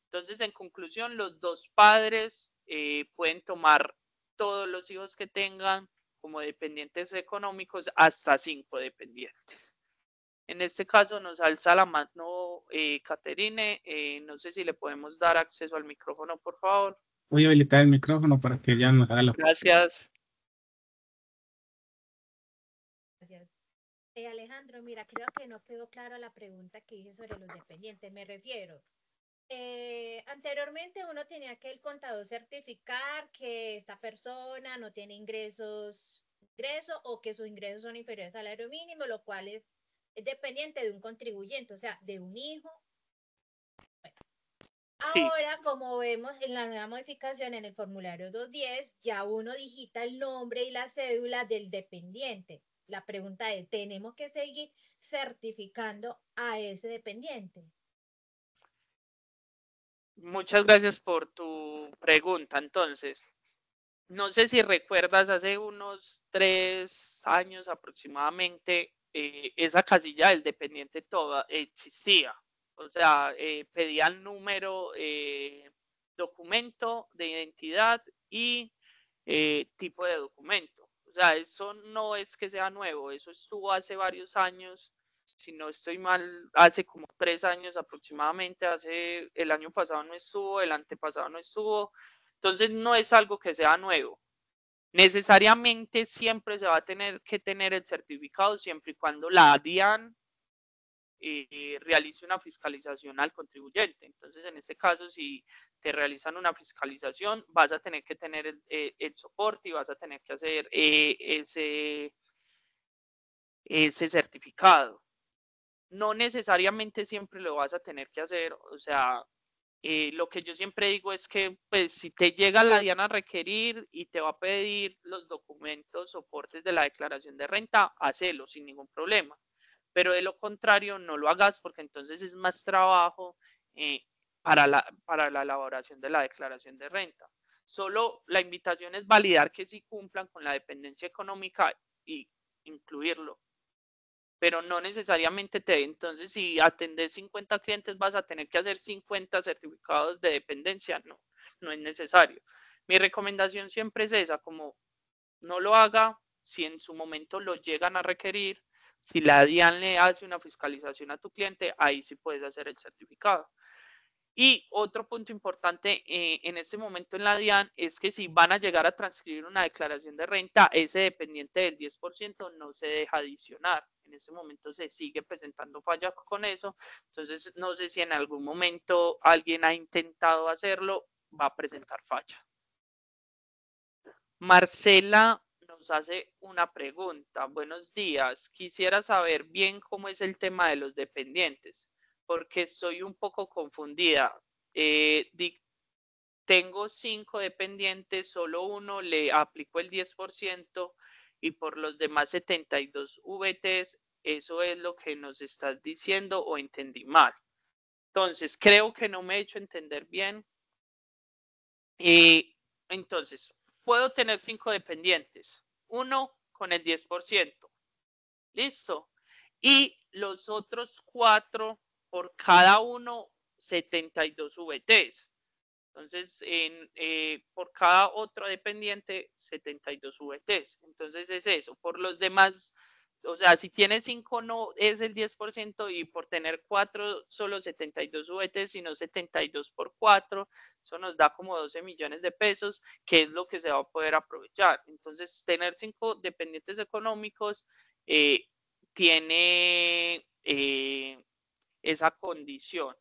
Entonces, en conclusión, los dos padres pueden tomar todos los hijos que tengan como dependientes económicos hasta 5 dependientes. En este caso nos alza la mano Caterine. No sé si le podemos dar acceso al micrófono, por favor. Voy a habilitar el micrófono para que ya nos haga la... Gracias. Gracias. Alejandro, mira, creo que no quedó clara la pregunta que hice sobre los dependientes. Me refiero, anteriormente uno tenía que el contador certificar que esta persona no tiene ingresos o que sus ingresos son inferiores al salario mínimo, lo cual es dependiente de un contribuyente, o sea, de un hijo. Bueno, Sí. ahora, como vemos en la nueva modificación en el formulario 210, ya uno digita el nombre y la cédula del dependiente. La pregunta es, ¿tenemos que seguir certificando a ese dependiente? Muchas gracias por tu pregunta. Entonces, no sé si recuerdas, hace unos 3 años aproximadamente, esa casilla del dependiente toda existía. O sea, pedían número, documento de identidad y tipo de documento. O sea, eso no es que sea nuevo, eso estuvo hace varios años, si no estoy mal, hace como 3 años aproximadamente, el año pasado no estuvo, el antepasado no estuvo, entonces no es algo que sea nuevo. Necesariamente siempre se va a tener que tener el certificado siempre y cuando la DIAN realice una fiscalización al contribuyente. Entonces, en este caso, si te realizan una fiscalización, vas a tener que tener el soporte y vas a tener que hacer ese certificado. No necesariamente siempre lo vas a tener que hacer, o sea, Lo que yo siempre digo es que, pues, si te llega la DIAN a requerir y te va a pedir los documentos, soportes de la declaración de renta, hacelo sin ningún problema. Pero de lo contrario, no lo hagas porque entonces es más trabajo para la elaboración de la declaración de renta. Solo la invitación es validar que sí cumplan con la dependencia económica y incluirlo, pero no necesariamente entonces si atendes 50 clientes vas a tener que hacer 50 certificados de dependencia, no, no es necesario. Mi recomendación siempre es esa, como no lo haga, si en su momento lo llegan a requerir, si la DIAN le hace una fiscalización a tu cliente, ahí sí puedes hacer el certificado. Y otro punto importante en este momento en la DIAN es que si van a llegar a transcribir una declaración de renta, ese dependiente del 10% no se deja adicionar. En ese momento se sigue presentando falla con eso. Entonces, no sé si en algún momento alguien ha intentado hacerlo, va a presentar falla. Marcela nos hace una pregunta. Buenos días. Quisiera saber bien cómo es el tema de los dependientes, porque estoy un poco confundida. Tengo 5 dependientes, solo uno le aplicó el 10% y por los demás 72 VTs, eso es lo que nos estás diciendo o entendí mal. Entonces, creo que no me he hecho entender bien. Entonces, puedo tener 5 dependientes, uno con el 10%, listo, y los otros 4 por cada uno 72 VTs. Entonces, por cada otro dependiente, 72 VTs. Entonces, es eso. Por los demás, o sea, si tienes 5 no es el 10% y por tener 4 solo 72 VTs, sino 72 por 4, eso nos da como 12 millones de pesos, que es lo que se va a poder aprovechar. Entonces, tener 5 dependientes económicos tiene esa condición.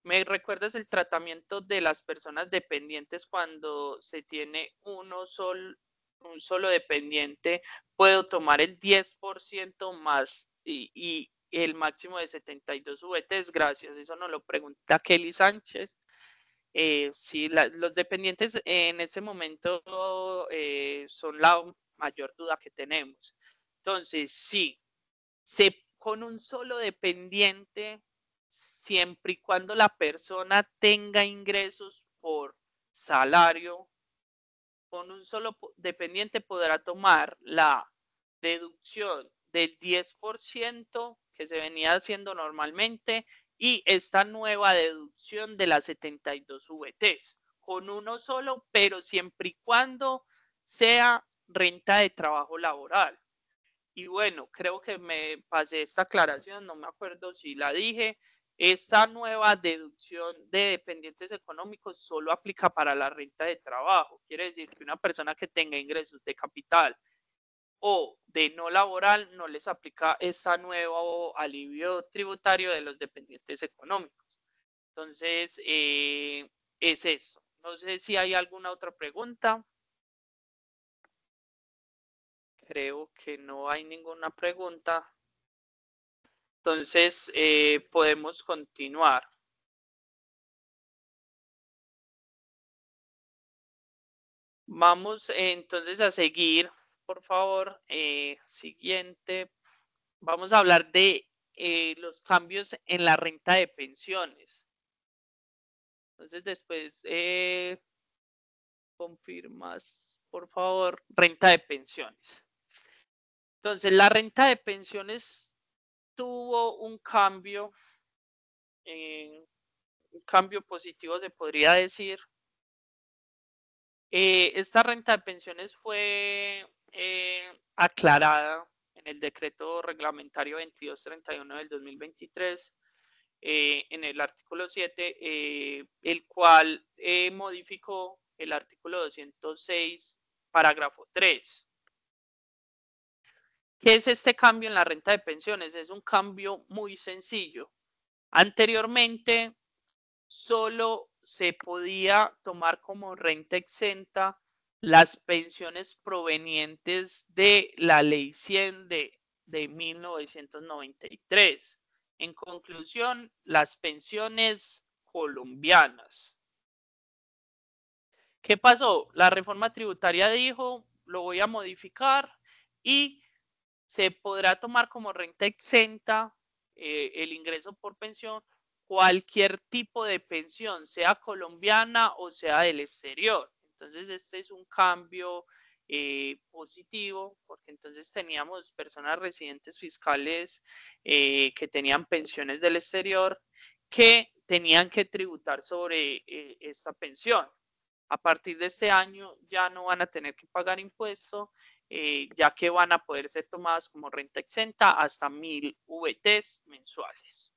¿Me recuerdas el tratamiento de las personas dependientes cuando se tiene un solo dependiente? Puedo tomar el 10% más y el máximo de 72 VTs. Gracias. Eso nos lo pregunta Kelly Sánchez. Sí, los dependientes en ese momento son la mayor duda que tenemos. Entonces, sí, con un solo dependiente, siempre y cuando la persona tenga ingresos por salario, con un solo dependiente podrá tomar la deducción del 10% que se venía haciendo normalmente y esta nueva deducción de las 72 VTs con uno solo, pero siempre y cuando sea renta de trabajo laboral. Y bueno, creo que me pasé esta aclaración, no me acuerdo si la dije. Esta nueva deducción de dependientes económicos solo aplica para la renta de trabajo. Quiere decir que una persona que tenga ingresos de capital o de no laboral no les aplica este nuevo alivio tributario de los dependientes económicos. Entonces, es eso. No sé si hay alguna otra pregunta. Creo que no hay ninguna pregunta. Entonces, podemos continuar. Vamos entonces a seguir, por favor. Siguiente. Vamos a hablar de los cambios en la renta de pensiones. Entonces, después confirmas, por favor, renta de pensiones. Entonces, la renta de pensiones tuvo un cambio positivo, se podría decir. Esta renta de pensiones fue aclarada en el decreto reglamentario 2231 del 2023, en el artículo 7, el cual modificó el artículo 206, parágrafo 3. ¿Qué es este cambio en la renta de pensiones? Es un cambio muy sencillo. Anteriormente, solo se podía tomar como renta exenta las pensiones provenientes de la Ley 100 de 1993. En conclusión, las pensiones colombianas. ¿Qué pasó? La reforma tributaria dijo, lo voy a modificar y se podrá tomar como renta exenta el ingreso por pensión cualquier tipo de pensión, sea colombiana o sea del exterior. Entonces, este es un cambio positivo, porque entonces teníamos personas residentes fiscales que tenían pensiones del exterior que tenían que tributar sobre esta pensión. A partir de este año ya no van a tener que pagar impuestos, ya que van a poder ser tomadas como renta exenta hasta 1000 VTs mensuales.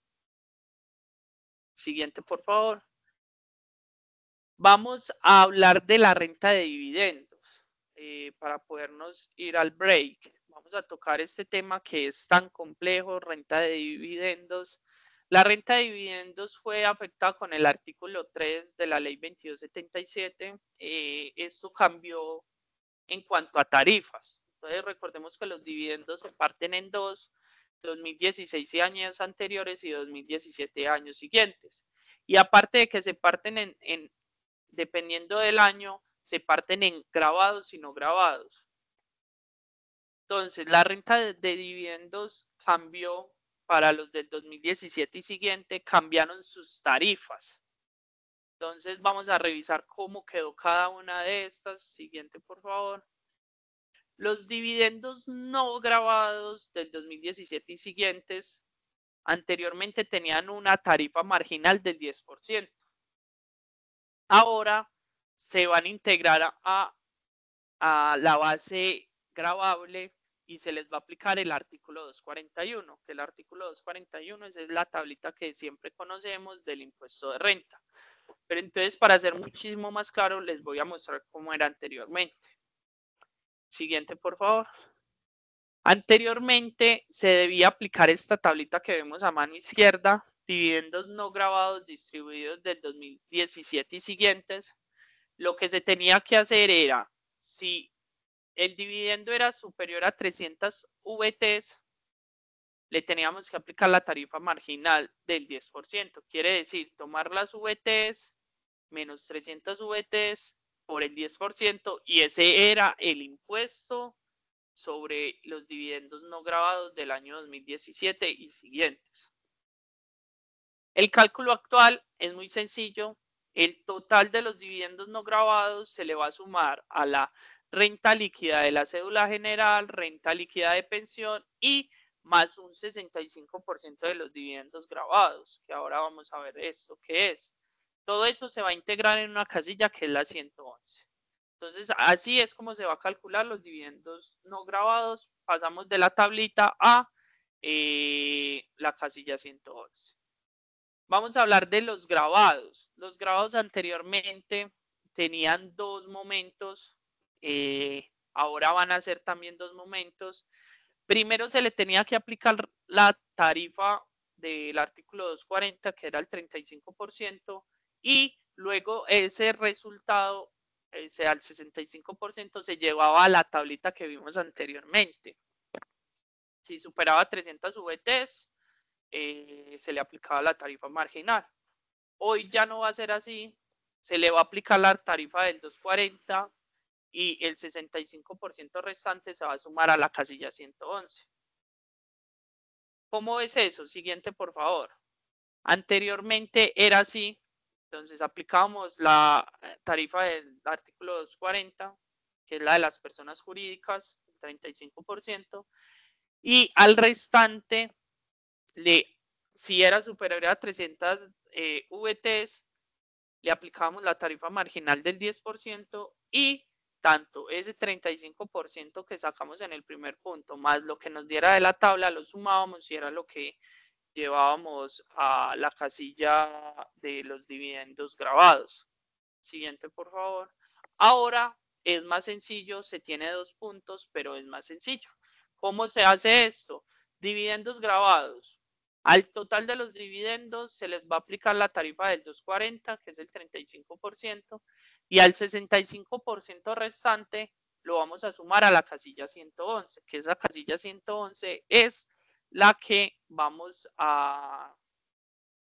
Siguiente, por favor. Vamos a hablar de la renta de dividendos para podernos ir al break. Vamos a tocar este tema que es tan complejo, renta de dividendos. La renta de dividendos fue afectada con el artículo 3 de la ley 2277. Esto cambió en cuanto a tarifas. Entonces recordemos que los dividendos se parten en dos, 2016 y años anteriores y 2017 años siguientes. Y aparte de que se parten dependiendo del año, se parten en grabados y no grabados. Entonces, la renta de dividendos cambió para los del 2017 y siguiente, cambiaron sus tarifas. Entonces, vamos a revisar cómo quedó cada una de estas. Siguiente, por favor. Los dividendos no grabados del 2017 y siguientes anteriormente tenían una tarifa marginal del 10%. Ahora se van a integrar a la base gravable y se les va a aplicar el artículo 241, que el artículo 241 es la tablita que siempre conocemos del impuesto de renta. Pero entonces, para ser muchísimo más claro, les voy a mostrar cómo era anteriormente. Siguiente, por favor. Anteriormente se debía aplicar esta tablita que vemos a mano izquierda, dividendos no grabados distribuidos del 2017 y siguientes. Lo que se tenía que hacer era, si el dividendo era superior a 300 VTs, le teníamos que aplicar la tarifa marginal del 10%. Quiere decir, tomar las VTs menos 300 VTs por el 10% y ese era el impuesto sobre los dividendos no grabados del año 2017 y siguientes. El cálculo actual es muy sencillo. El total de los dividendos no grabados se le va a sumar a la renta líquida de la cédula general, renta líquida de pensión y más un 65% de los dividendos grabados, que ahora vamos a ver esto qué es. Todo eso se va a integrar en una casilla que es la 111. Entonces, así es como se va a calcular los dividendos no grabados. Pasamos de la tablita a la casilla 111. Vamos a hablar de los grabados. Los grabados anteriormente tenían dos momentos. Ahora van a ser también dos momentos. Primero se le tenía que aplicar la tarifa del artículo 240, que era el 35%, y luego ese resultado, sea el 65%, se llevaba a la tablita que vimos anteriormente. Si superaba 300 VTs, se le aplicaba la tarifa marginal. Hoy ya no va a ser así, se le va a aplicar la tarifa del 240 y el 65% restante se va a sumar a la casilla 111. ¿Cómo es eso? Siguiente, por favor. Anteriormente era así, entonces aplicábamos la tarifa del artículo 240, que es la de las personas jurídicas, el 35%, y al restante, si era superior a 300 VTs, le aplicábamos la tarifa marginal del 10% y tanto ese 35% que sacamos en el primer punto, más lo que nos diera de la tabla, lo sumábamos y era lo que llevábamos a la casilla de los dividendos grabados. Siguiente, por favor. Ahora es más sencillo, se tiene dos puntos, pero es más sencillo. ¿Cómo se hace esto? Dividendos grabados. Al total de los dividendos se les va a aplicar la tarifa del 240, que es el 35%, y al 65% restante lo vamos a sumar a la casilla 111, que esa casilla 111 es la que vamos a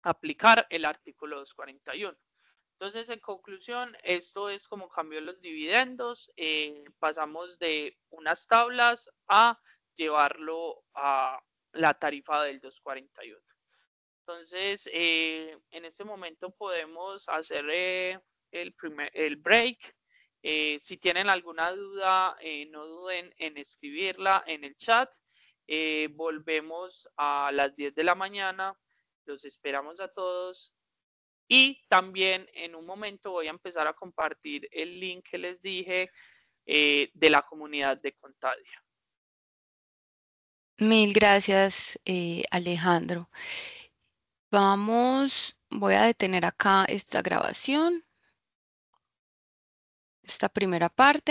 aplicar el artículo 241. Entonces, en conclusión, esto es como cambió los dividendos. Pasamos de unas tablas a llevarlo a la tarifa del 241. Entonces, en este momento podemos hacer el break. Si tienen alguna duda, no duden en escribirla en el chat. Volvemos a las 10 de la mañana. Los esperamos a todos. Y también en un momento voy a empezar a compartir el link que les dije de la comunidad de Contadia. Mil gracias, Alejandro. Voy a detener acá esta grabación, esta primera parte.